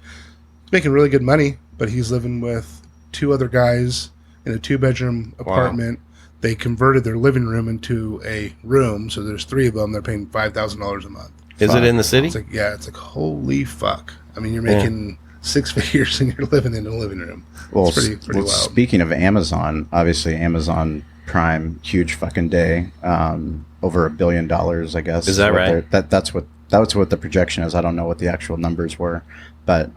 making really good money, but he's living with two other guys in a 2-bedroom apartment. Wow. They converted their living room into a room, so there's 3 of them. They're paying $5,000 a month. Is it in the city? It's like holy fuck. You're making 6 figures and you're living in a living room. Well, it's pretty wild. Speaking of Amazon, obviously Amazon Prime, huge fucking day. Over $1 billion, I guess. Is that right? That's what the projection is. I don't know what the actual numbers were, but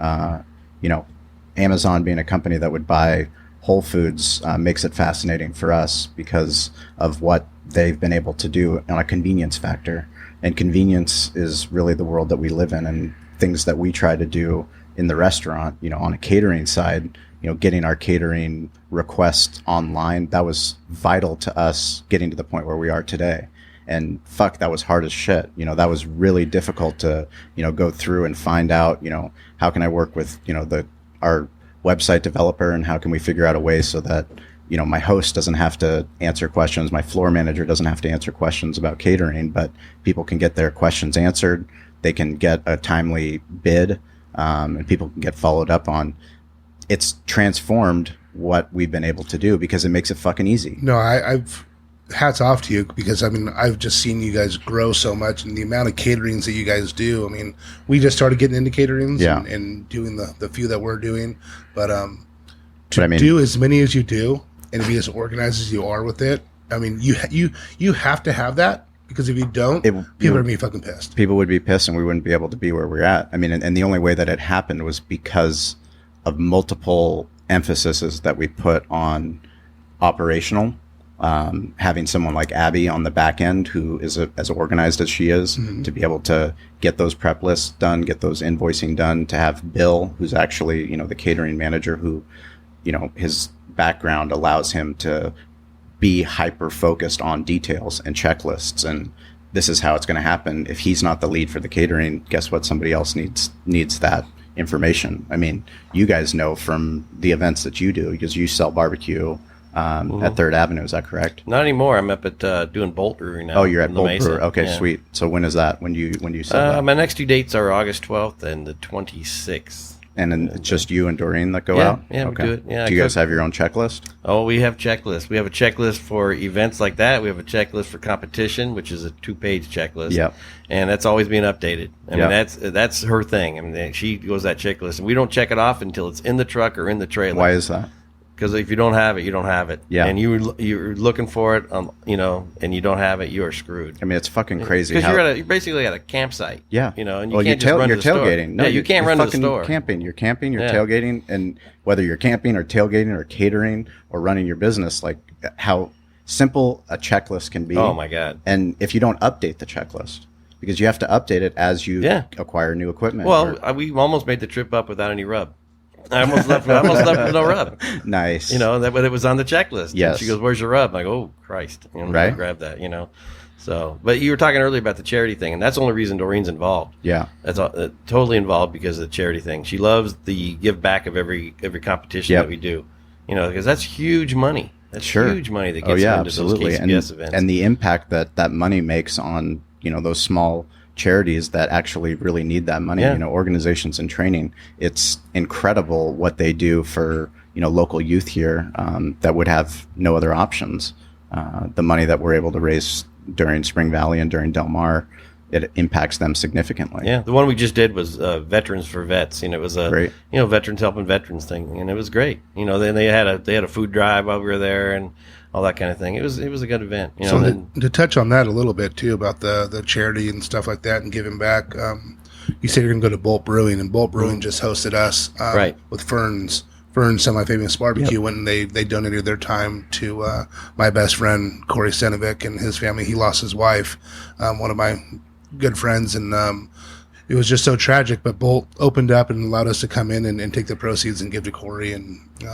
Amazon being a company that would buy Whole Foods makes it fascinating for us because of what they've been able to do on a convenience factor. And convenience is really the world that we live in, and things that we try to do in the restaurant, on a catering side, getting our catering requests online, that was vital to us getting to the point where we are today. And fuck, that was hard as shit. That was really difficult to, go through and find out, how can I work with, our website developer, and how can we figure out a way so that, my host doesn't have to answer questions, my floor manager doesn't have to answer questions about catering, but people can get their questions answered. they can get a timely bid, and people can get followed up on. It's transformed what we've been able to do because it makes it fucking easy. No, I've hats off to you because I mean I've just seen you guys grow so much and the amount of caterings that you guys do. I mean, we just started getting into caterings and doing the few that we're doing, but do as many as you do and be as organized as you are with it. I mean, you have to have that because if you don't, people are gonna be fucking pissed. People would be pissed, and we wouldn't be able to be where we're at. I mean, and the only way that it happened was because of multiple emphases that we put on operational. Having someone like Abby on the back end who is as organized as she is to be able to get those prep lists done, get those invoicing done, to have Bill, who's actually, you know, the catering manager who, you know, his background allows him to be hyper focused on details and checklists. And this is how it's going to happen. If he's not the lead for the catering, guess what? Somebody else needs that information. I mean, you guys know from the events that you do because you sell barbecue at 3rd Avenue, is that correct? Not anymore. I'm up at doing Bolt Brewery now. Oh, you're at Bolt Brewery. Okay, yeah. Sweet. So when is that? When you sell that? My next 2 dates are August 12th and the 26th. And then it's just you and Doreen that go out? Yeah, okay. We do it. Yeah, do you guys have your own checklist? Oh, we have checklists. We have a checklist for events like that. We have a checklist for competition, which is a 2-page checklist. Yep. And that's always being updated. I mean, that's her thing. I mean, she goes that checklist, and we don't check it off until it's in the truck or in the trailer. Why is that? Because if you don't have it, you don't have it. Yeah. And you're looking for it, you know, and you don't have it, you are screwed. I mean, it's fucking crazy. Because you're basically at a campsite. Yeah. You know, and you can't just run to the store. You're tailgating. No, you can't run to the store. Camping. You're camping, you're tailgating, and whether you're camping or tailgating or catering or running your business, like how simple a checklist can be. Oh, my God. And if you don't update the checklist, because you have to update it as you acquire new equipment. Well, we almost made the trip up without any rub. I almost left with no rub. Nice. You know, that it was on the checklist. Yes. And she goes, "Where's your rub?" I'm like, "Oh, Christ." You know, right. Grab that, you know. So, but you were talking earlier about the charity thing, and that's the only reason Doreen's involved. Yeah. That's totally involved because of the charity thing. She loves the give back of every competition that we do. You know, because that's huge money. That's huge money that gets into absolutely. those KCBS events. And the impact that money makes on, you know, those small charities that actually really need that money, you know, organizations and training. It's incredible what they do for, you know, local youth here that would have no other options. The money that we're able to raise during Spring Valley and during Del Mar, it impacts them significantly. Yeah, the one we just did was Veterans for Vets. You know, it was a great. You know, veterans helping veterans thing, and it was great. You know, then they had a food drive while we were there and all that kind of thing. It was a good event. You know, so to touch on that a little bit too about the charity and stuff like that and giving back. You said you're going to go to Bolt Brewing, and Bolt Brewing just hosted us with Fern's Semi-Famous Barbecue. When they donated their time to my best friend Corey Senovic and his family. He lost his wife, one of my good friends, and it was just so tragic. But Bolt opened up and allowed us to come in and take the proceeds and give to Corey, and you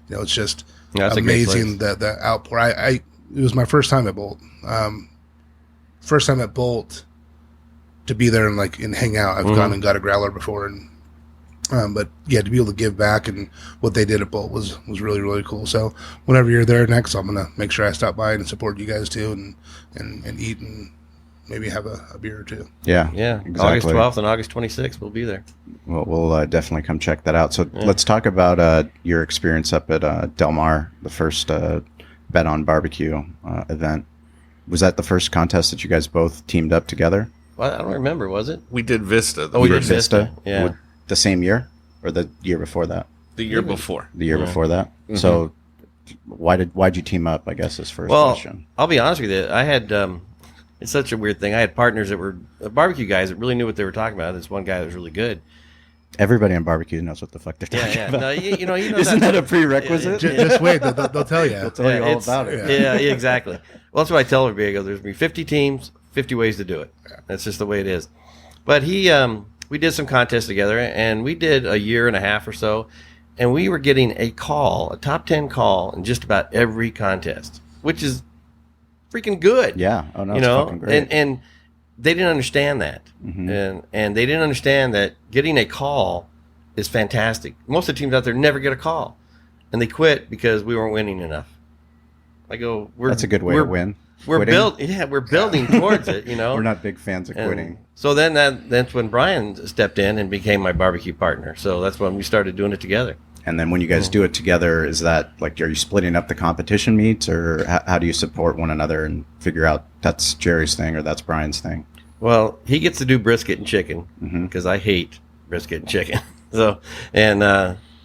know, it's just amazing the outpour. It was my first time at Bolt. First time at Bolt to be there and hang out. I've gone and got a growler before, and but yeah, to be able to give back and what they did at Bolt was really, really cool. So whenever you're there next, I'm gonna make sure I stop by and support you guys too, and eat and maybe have a beer or two. Yeah, exactly. August 12th and August 26th, we'll be there. Well, we'll definitely come check that out. So let's talk about your experience up at Del Mar, the first Bet on Barbecue event. Was that the first contest that you guys both teamed up together? Well, I don't remember. Was it? We did Vista. We did Vista. Yeah. The same year or the year before that? The year before. The year before that. Mm-hmm. So why'd you team up? I guess is first question. I'll be honest with you. I had it's such a weird thing. I had partners that were barbecue guys that really knew what they were talking about. There's one guy that was really good. Everybody on barbecue knows what the fuck they're talking about. No, you know Isn't that a prerequisite? Just wait. They'll tell you. They'll tell you all about it. Yeah, exactly. Well, that's what I tell everybody. I go, there's going to be 50 teams, 50 ways to do it. That's just the way it is. But we did some contests together, and we did a year and a half or so, and we were getting a top 10 call in just about every contest, which is freaking good. Yeah. Oh, no, it's fucking great. And they didn't understand that. Mm-hmm. And they didn't understand that getting a call is fantastic. Most of the teams out there never get a call, and they quit because we weren't winning enough. I go, that's a good way to win. we're building towards it, you know. We're not big fans of quitting. So then that's when Brian stepped in and became my barbecue partner. So that's when we started doing it together. And then when you guys do it together, is that like, are you splitting up the competition meats, or how do you support one another and figure out that's Jerry's thing or that's Brian's thing? Well, he gets to do brisket and chicken because I hate brisket and chicken. So, and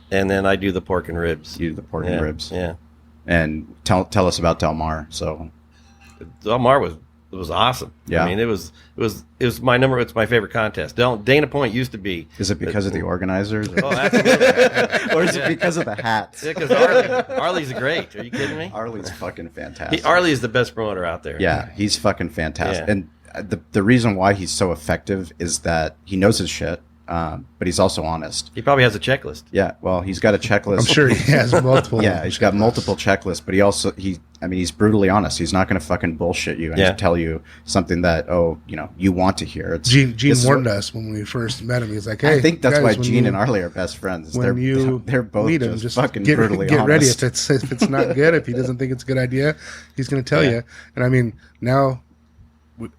then I do the pork and ribs. You do the pork and ribs. Yeah. And tell us about Del Mar. So Del Mar was awesome. Yeah. I mean, it was my number. It's my favorite contest. Dana Point used to be. Is it because of the organizers? Oh, that's good. Or is it because of the hats? Yeah, because Arlie's great. Are you kidding me? Arlie's fucking fantastic. Arlie is the best promoter out there. Yeah, he's fucking fantastic. Yeah. And the reason why he's so effective is that he knows his shit, but he's also honest. He probably has a checklist. Yeah, well, he's got a checklist. I'm sure he has multiple. Yeah, he's got multiple checklists, but he's brutally honest. He's not going to fucking bullshit you and tell you something that, you want to hear. Gene warned us when we first met him. He's like, hey, I think that's guys, why Gene and Arlie are best friends. They're both meet him, just fucking get brutally ready. honest. If it's not good, if he doesn't think it's a good idea, he's going to tell you. And I mean, now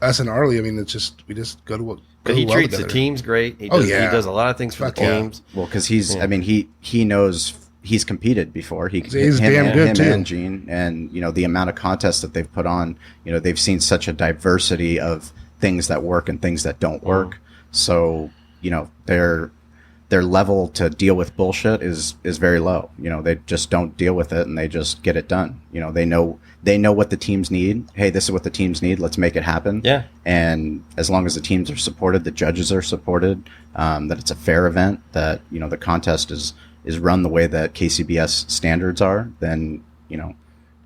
us and Arlie, I mean, we just go to what. But he treats the teams great. He does a lot of things for the teams. Well, because he knows he's competed before. He's damn good too. And Gene, and the amount of contests that they've put on, they've seen such a diversity of things that work and things that don't work. So their level to deal with bullshit is very low. They just don't deal with it and they just get it done. They know what the teams need. Hey, this is what the teams need. Let's make it happen. Yeah. And as long as the teams are supported, the judges are supported, that it's a fair event, that the contest is run the way that KCBS standards are, then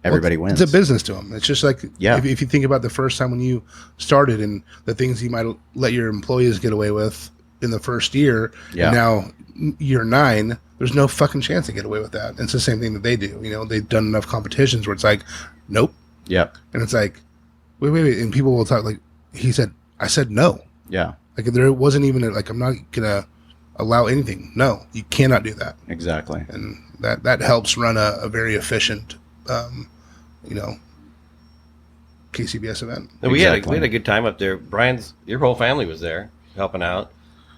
everybody wins. It's a business to them. It's just like if you think about the first time when you started and the things you might let your employees get away with in the first year. Yeah. Now year 9, there's no fucking chance to get away with that. And it's the same thing that they do. They've done enough competitions where it's like, nope. Yep. And it's like, wait. And people will talk like, I said no. Yeah. Like there wasn't even I'm not going to allow anything. No, you cannot do that. Exactly. And that helps run a very efficient, KCBS event. And we had a good time up there. Your whole family was there helping out.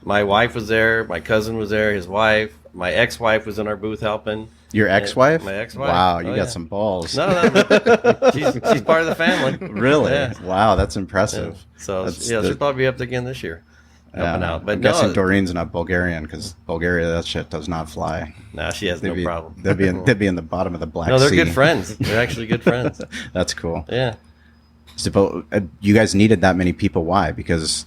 My wife was there. My cousin was there. His wife. My ex-wife was in our booth helping. Your ex-wife? My ex-wife. Wow, you got some balls. No. She's part of the family. Really? Yeah. Wow, that's impressive. Yeah. So she'll probably be up again this year helping out. But I'm guessing Doreen's not Bulgarian because Bulgaria, that shit does not fly. No, she has no problem. They'd be in the bottom of the Black Sea. No, they're good friends. They're actually good friends. That's cool. Yeah. So, you guys needed that many people. Why? Because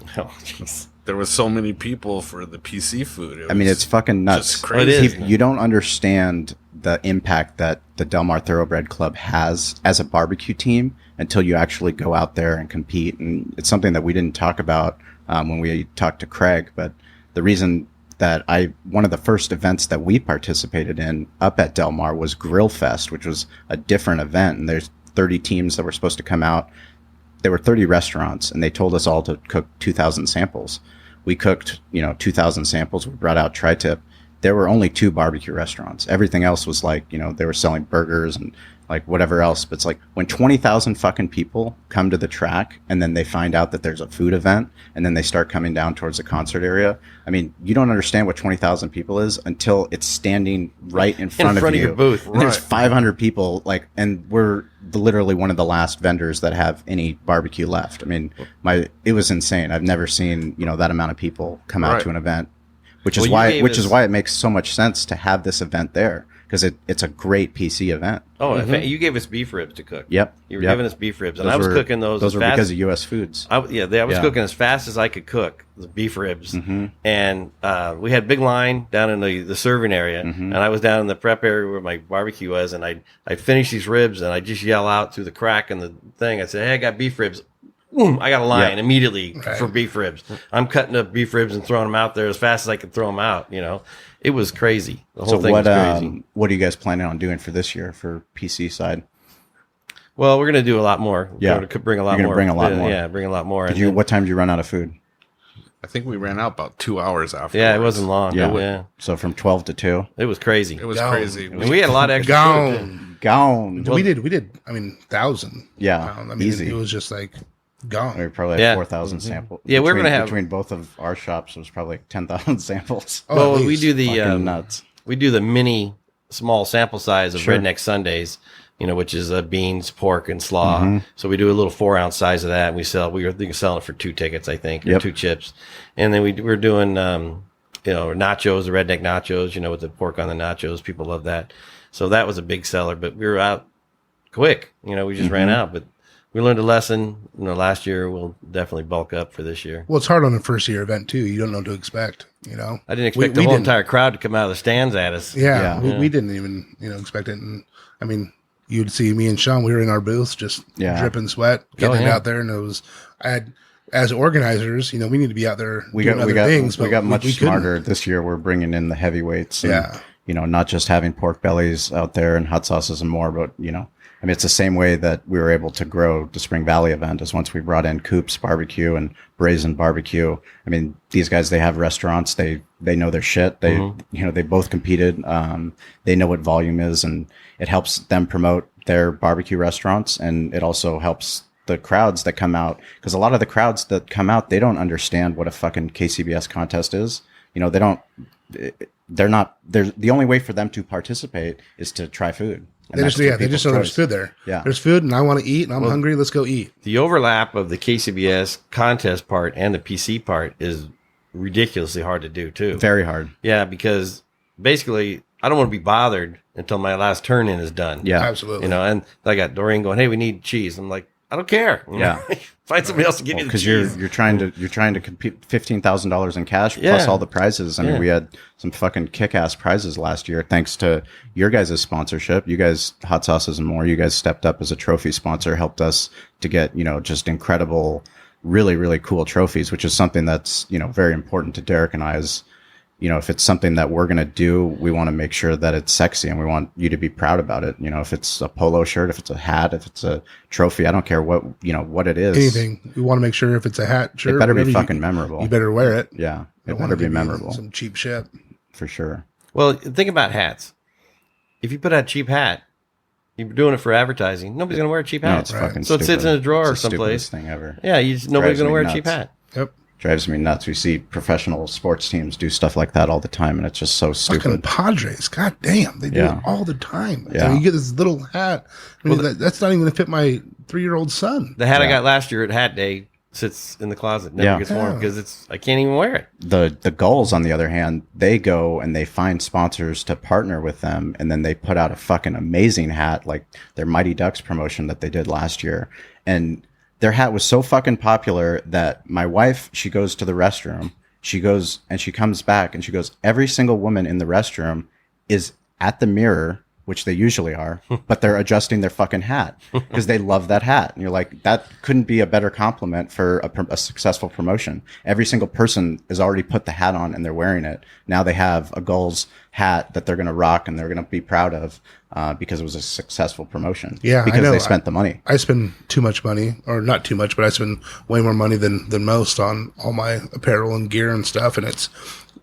there was so many people for the PC food. It's fucking nuts. Just crazy. You don't understand the impact that the Del Mar Thoroughbred Club has as a barbecue team until you actually go out there and compete. And it's something that we didn't talk about when we talked to Craig. But the reason that one of the first events that we participated in up at Del Mar was Grill Fest, which was a different event. And there's 30 teams that were supposed to come out. There were 30 restaurants, and they told us all to cook 2,000 samples. We cooked, 2,000 samples. We brought out tri-tip. There were only 2 barbecue restaurants. Everything else was like, they were selling burgers and like whatever else. But it's like when 20,000 fucking people come to the track and then they find out that there's a food event and then they start coming down towards the concert area. I mean, you don't understand what 20,000 people is until it's standing right in front of you. Your booth. Right. There's 500 people and we're literally one of the last vendors that have any barbecue left. I mean, it was insane. I've never seen, that amount of people come out to an event, which is why it makes so much sense to have this event there. Because it's a great PC event. Oh, you gave us beef ribs to cook. Yep. You were giving us beef ribs. And I was cooking those as fast. Those were because of U.S. Foods. I was cooking as fast as I could cook the beef ribs. Mm-hmm. And we had a big line down in the serving area. Mm-hmm. And I was down in the prep area where my barbecue was. And I finished these ribs and I just yell out through the crack in the thing. I said, hey, I got beef ribs. Boom, I got a line immediately for beef ribs. I'm cutting up beef ribs and throwing them out there as fast as I could throw them out, It was crazy. The whole thing was crazy. What are you guys planning on doing for this year for PC side? Well, we're going to do a lot more. Yeah. We're going to bring a lot more. Bring a lot more. Yeah, bring a lot more. What time did you run out of food? I think we ran out about 2 hours after. Yeah, it wasn't long. Yeah. Yeah. So from 12 to 2. It was crazy. It was Gone. crazy. And we had a lot of extra food. Gone. Gone. We did. I mean, 1,000. Yeah, I mean, easy. it was just like We gone. probably Yeah. had 4,000 samples. Yeah, we're Between- gonna have- between both of our shops. It was probably like 10,000 samples. Oh, Well, at we least. do the Fucking nuts. we do the mini small sample size of Sure. Redneck Sundays, which is beans, pork, and slaw. Mm-hmm. So we do a little 4-ounce size of that. And we were thinking of selling it for 2 tickets, I think, or Yep. 2 chips. And then we're doing nachos, the redneck nachos, with the pork on the nachos. People love that. So that was a big seller, but we were out quick. We just Mm-hmm. ran out, but we learned a lesson. Last year we'll definitely bulk up for this year. Well, it's hard on a first year event too. You don't know what to expect. I didn't expect the whole entire crowd to come out of the stands at us. Yeah, Yeah. we didn't even expect it. And I mean, you'd see me and Sean. We were in our booths, just Yeah. dripping sweat, getting it yeah. out there, and it was. As organizers, we need to be out there We doing got other things. we but got much couldn't. smarter this year. We're bringing in the heavyweights. And, Yeah. not just having pork bellies out there and hot sauces and more, but I mean, it's the same way that we were able to grow the Spring Valley event is once we brought in Coops Barbecue and Brazen Barbecue. I mean, these guys, they have restaurants. They know their shit. They, they both competed. They know what volume is, and it helps them promote their barbecue restaurants. And it also helps the crowds that come out, because a lot of the crowds that come out, they don't understand what a fucking KCBS contest is. The only way for them to participate is to try food. And They that's just what they just know people's there's choice. food there. Yeah. There's food, and I want to eat, and I'm hungry. Let's go eat. The overlap of the KCBS contest part and the PC part is ridiculously hard to do too. Very hard. Yeah, because basically I don't want to be bothered until my last turn in is done. Yeah. Absolutely. And I got Doreen going, "Hey, we need cheese." I'm like, I don't care. Yeah. Find somebody else to give you the Because cheese. you're trying to compete $15,000 in cash plus Yeah. all the prizes. I mean, Yeah. we had some fucking kick-ass prizes last year thanks to your guys' sponsorship. You guys, Hot Sauces and More, you guys stepped up as a trophy sponsor, helped us to get, just incredible, really, really cool trophies, which is something that's, very important to Derek and I as, if it's something that we're going to do, we want to make sure that it's sexy and we want you to be proud about it. If it's a polo shirt, if it's a hat, if it's a trophy, I don't care what it is. Anything. We want to make sure if it's a hat, shirt, It better be whatever, fucking memorable. You better wear it. Yeah, I it don't wanna better be give you memorable Some cheap shit. for sure. Well, think about hats. If you put out a cheap hat, you're doing it for advertising. Nobody's going to wear a cheap No, hat. it's fucking So it sits stupid. in a drawer It's or the someplace. stupidest thing ever. Yeah, nobody's Drives going to me wear a nuts. cheap hat. Yep. Drives me nuts. We see professional sports teams do stuff like that all the time, and it's just so Fucking stupid. Padres. God damn. They do Yeah. it all the time. Yeah. And you get this little hat. I mean, that's not even going to fit my 3-year-old son. The hat I Yeah. got last year at Hat Day sits in the closet, never Yeah. gets worn Yeah. because I can't even wear it. The Gulls, on the other hand, they go and they find sponsors to partner with them, and then they put out a fucking amazing hat, like their Mighty Ducks promotion that they did last year. And their hat was so fucking popular that my wife, she goes to the restroom, she goes and she comes back and she goes, every single woman in the restroom is at the mirror, which they usually are, but they're adjusting their fucking hat because they love that hat. And you're like, that couldn't be a better compliment for a successful promotion. Every single person has already put the hat on and they're wearing it. Now they have a Gulls hat that they're going to rock and they're going to be proud of because it was a successful promotion. Yeah, I because know. they spent the money. I spend too much money, or not too much, but I spend way more money than most on all my apparel and gear and stuff. And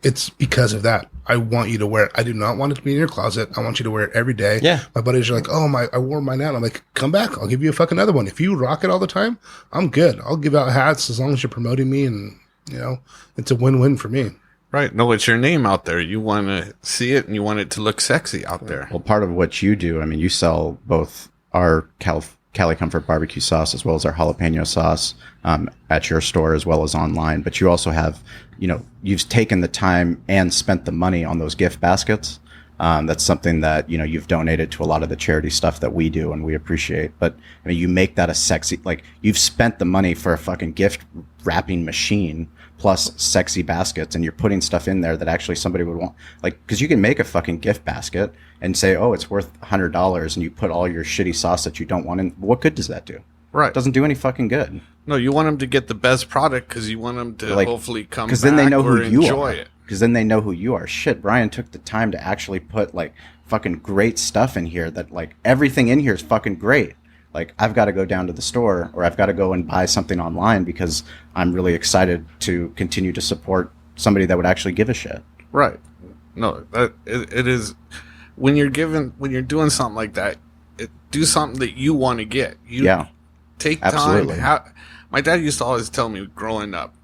it's because of that. I want you to wear it. I do not want it to be in your closet. I want you to wear it every day. Yeah. My buddies are like, oh my, I wore mine out. I'm like, come back. I'll give you a fucking other one. If you rock it all the time, I'm good. I'll give out hats as long as you're promoting me, and it's a win-win for me. Right. No, it's your name out there. You want to see it and you want it to look sexy out there. Well, part of what you do, I mean, you sell both our Cali Comfort barbecue sauce as well as our jalapeno sauce at your store as well as online. But you also have, you've taken the time and spent the money on those gift baskets. That's something that, you've donated to a lot of the charity stuff that we do and we appreciate. But I mean, you make that a sexy, like you've spent the money for a fucking gift wrapping machine plus sexy baskets, and you're putting stuff in there that actually somebody would want. Like, because you can make a fucking gift basket and say, oh, it's worth $100, and you put all your shitty sauce that you don't want in. What good does that do? Right. It doesn't do any fucking good. No, you want them to get the best product because you want them to hopefully come back because then they know who you enjoy are. it. Because then they know who you are. Shit, Brian took the time to actually put like fucking great stuff in here that like everything in here is fucking great. Like, I've got to go down to the store, or I've got to go and buy something online because I'm really excited to continue to support somebody that would actually give a shit. Right. No, it is when you're doing something like that, do something that you want to get. Take absolutely. time. My dad used to always tell me growing up,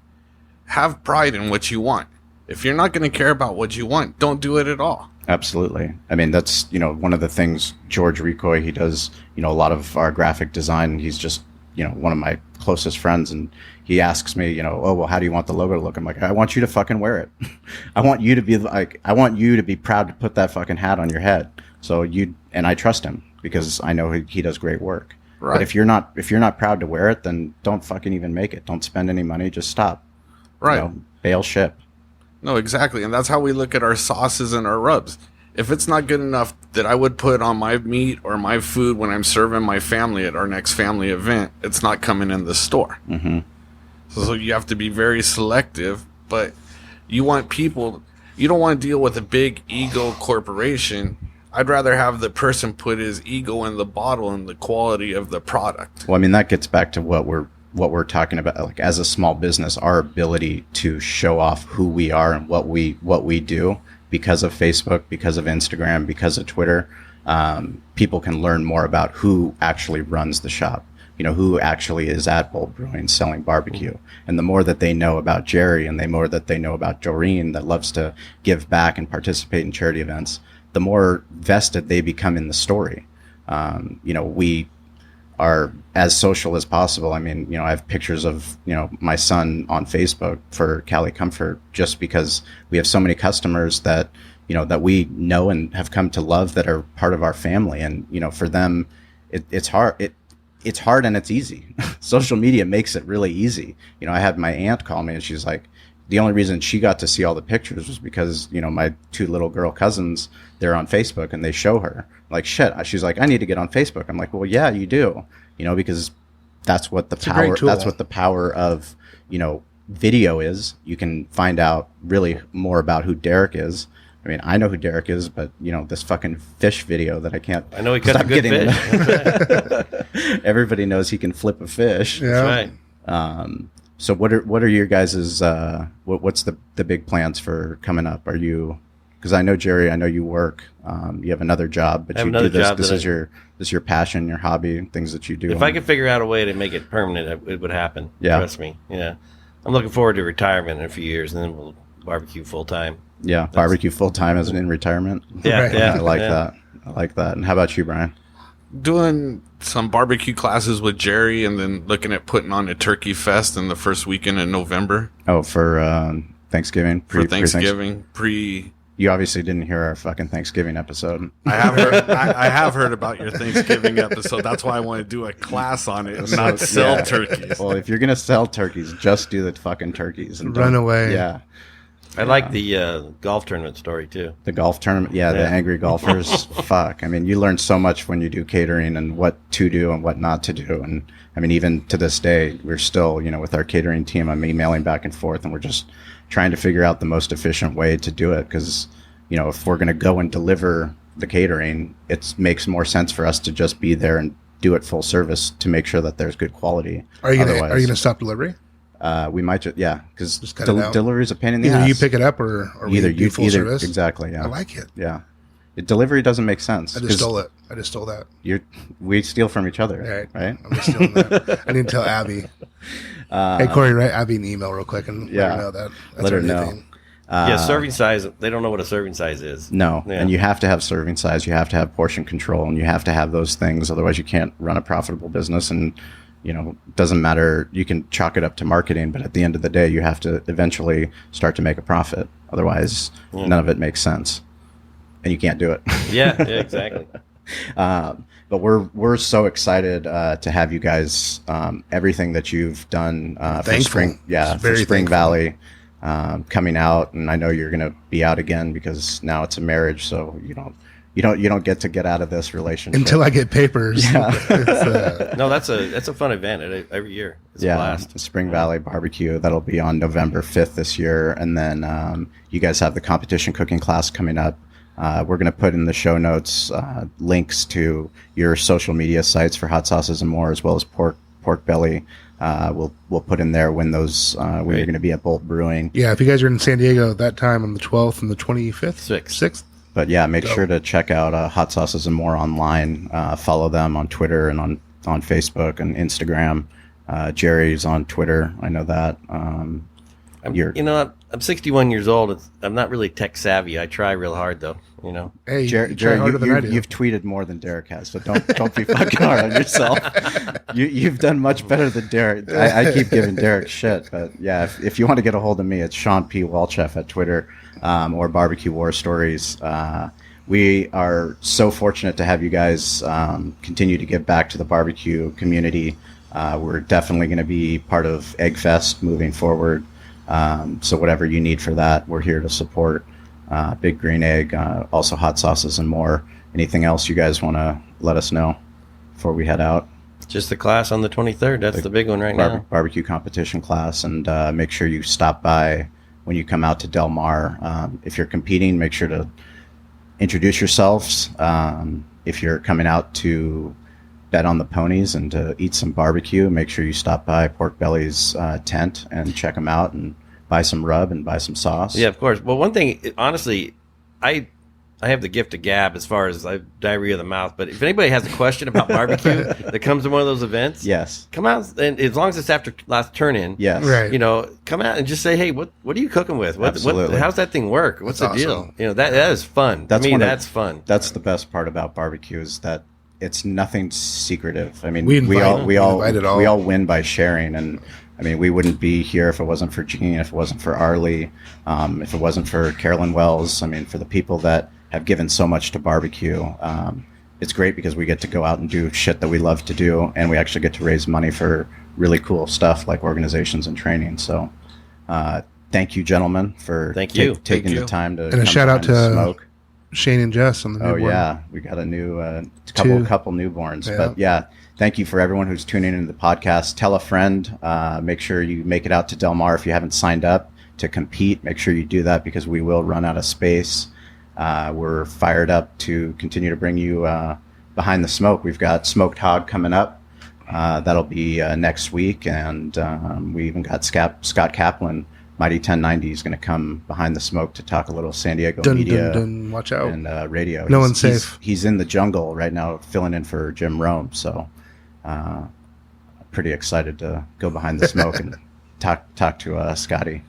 have pride in what you want. If you're not going to care about what you want, don't do it at all. Absolutely. I mean, that's, one of the things George Ricoy, he does, a lot of our graphic design. He's just, one of my closest friends. And he asks me, oh, well, how do you want the logo to look? I'm like, I want you to fucking wear it. I want you to be proud to put that fucking hat on your head. So and I trust him because I know he does great work. Right. But if you're not proud to wear it, then don't fucking even make it. Don't spend any money. Just stop. Right. Bail ship. No, exactly. And that's how we look at our sauces and our rubs. If it's not good enough that I would put on my meat or my food when I'm serving my family at our next family event, it's not coming in the store. Mm-hmm. So you have to be very selective, but you don't want to deal with a big ego corporation. I'd rather have the person put his ego in the bottle and the quality of the product. Well, I mean, that gets back to what we're talking about, like, as a small business, our ability to show off who we are and what we do because of Facebook, because of Instagram, because of Twitter. People can learn more about who actually runs the shop, who actually is at Bold Brewing selling barbecue. And the more that they know about Jerry and the more that they know about Doreen that loves to give back and participate in charity events, the more vested they become in the story. We are as social as possible. I mean, I have pictures of, my son on Facebook for Cali Comfort just because we have so many customers that, that we know and have come to love that are part of our family. And, for them, it's hard. It's hard and it's easy. Social media makes it really easy. I had my aunt call me and she's like, the only reason she got to see all the pictures was because, my 2 little girl cousins, they're on Facebook and they show her. Like, shit. She's like, I need to get on Facebook. I'm like, well, yeah, you do, because that's what the power of, video is. You can find out really more about who Derek is. I mean, I know who Derek is, but this fucking fish video that I can't. I know he cuts a good fish. Everybody knows he can flip a fish. Yeah. That's right. So what are your guys's what's the big plans for coming up? Are you, because I know Jerry, I know you work. You have another job, but you do this. This is your passion, your hobby, things that you do. If I could figure out a way to make it permanent, it would happen. Yeah. Trust me. Yeah. I'm looking forward to retirement in a few years, and then we'll barbecue full time. Yeah, barbecue full time as in retirement. Yeah, Right. yeah. I like that. And how about you, Brian? Doing some barbecue classes with Jerry and then looking at putting on a turkey fest in the first weekend in November. Oh, for Thanksgiving? For Thanksgiving. You obviously didn't hear our fucking Thanksgiving episode. I have heard about your Thanksgiving episode. That's why I want to do a class on it and not sell turkeys. Well, if you're going to sell turkeys, just do the fucking turkeys. And Run away. Yeah. I like the golf tournament story, too. The golf tournament. Yeah, the angry golfers. Fuck. I mean, you learn so much when you do catering and what to do and what not to do. And I mean, even to this day, we're still, with our catering team, I'm emailing back and forth and we're just trying to figure out the most efficient way to do it. Because, if we're going to go and deliver the catering, it makes more sense for us to just be there and do it full service to make sure that there's good quality. Are you gonna stop delivery? We might because delivery is a pain in the Either ass. you pick it up or either we do full service. Exactly. Yeah. I like it. Yeah. Delivery doesn't make sense. I just stole it. I just stole that. We steal from each other, right? I'm just stealing that. I need to tell Abby. Hey, Corey, write Abby an email real quick and let her know that. That's let her our new know. thing. Yeah, serving size. They don't know what a serving size is. No, Yeah. and you have to have serving size. You have to have portion control, and you have to have those things. Otherwise, you can't run a profitable business. And it doesn't matter. You can chalk it up to marketing, but at the end of the day, you have to eventually start to make a profit. Otherwise, none of it makes sense, and you can't do it. Yeah, exactly. But we're so excited to have you guys. Everything that you've done for Spring Valley coming out, and I know you're going to be out again because now it's a marriage, so you don't get to get out of this relationship until I get papers. Yeah. No, that's a fun event every year. It's a blast. Spring Valley Barbecue, that'll be on November 5th this year, and then you guys have the competition cooking class coming up We're going to put in the show notes links to your social media sites for Hot Sauces and More, as well as Pork Belly. We'll put in there when those when you're going to be at Bolt Brewing. Yeah, if you guys are in San Diego at that time on the 12th and the 25th, 6th. But yeah, make sure to check out Hot Sauces and More online. Follow them on Twitter and on Facebook and Instagram. Jerry's on Twitter. I know that. I'm 61 years old. I'm not really tech savvy. I try real hard though. Hey, Jerry, you've tweeted more than Derek has, so don't be fucking hard on yourself. You've done much better than Derek. I keep giving Derek shit, but yeah, if you want to get a hold of me, it's Sean P. Walchef at Twitter or Barbecue War Stories. We are so fortunate to have you guys continue to give back to the barbecue community. We're definitely going to be part of EggFest moving forward. So whatever you need for that, we're here to support. Big Green Egg, also Hot Sauces and More. Anything else you guys want to let us know before we head out? Just the class on the 23rd. That's the big one right now. Barbecue competition class. And make sure you stop by when you come out to Del Mar. If you're competing, make sure to introduce yourselves. If you're coming out to bet on the ponies and to eat some barbecue, make sure you stop by Pork Belly's tent and check them out and buy some rub and buy some sauce. Yeah, of course. Well, one thing, honestly, I have the gift of gab as far as diarrhea of the mouth. But if anybody has a question about barbecue that comes to one of those events, yes, come out, and as long as it's after last turn in, yes, right. Come out and just say, hey, what are you cooking with? Absolutely. How's that thing work? What's That's the awesome. deal? That is fun. That's fun. That's the best part about barbecue is that it's nothing secretive. I mean, we all win by sharing, and I mean, we wouldn't be here if it wasn't for Gene, if it wasn't for Arlie, if it wasn't for Carolyn Wells. I mean, for the people that have given so much to barbecue. It's great because we get to go out and do shit that we love to do, and we actually get to raise money for really cool stuff like organizations and training. So, thank you, gentlemen, for taking the time to. And a shout out to Smoke. Shane and Jess on the newborn. Oh yeah, we got a new couple newborns. Yeah. But yeah, thank you for everyone who's tuning into the podcast. Tell a friend. Make sure you make it out to Del Mar if you haven't signed up to compete. Make sure you do that because we will run out of space. We're fired up to continue to bring you behind the smoke. We've got Smoked Hog coming up. That'll be next week, and we even got Scott Kaplan. Mighty 1090 is going to come behind the smoke to talk a little San Diego media. Watch out. And radio. No one's safe. He's in the jungle right now filling in for Jim Rome. So pretty excited to go behind the smoke and talk to Scotty.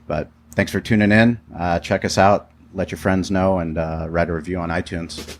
But thanks for tuning in. Check us out. Let your friends know and write a review on iTunes.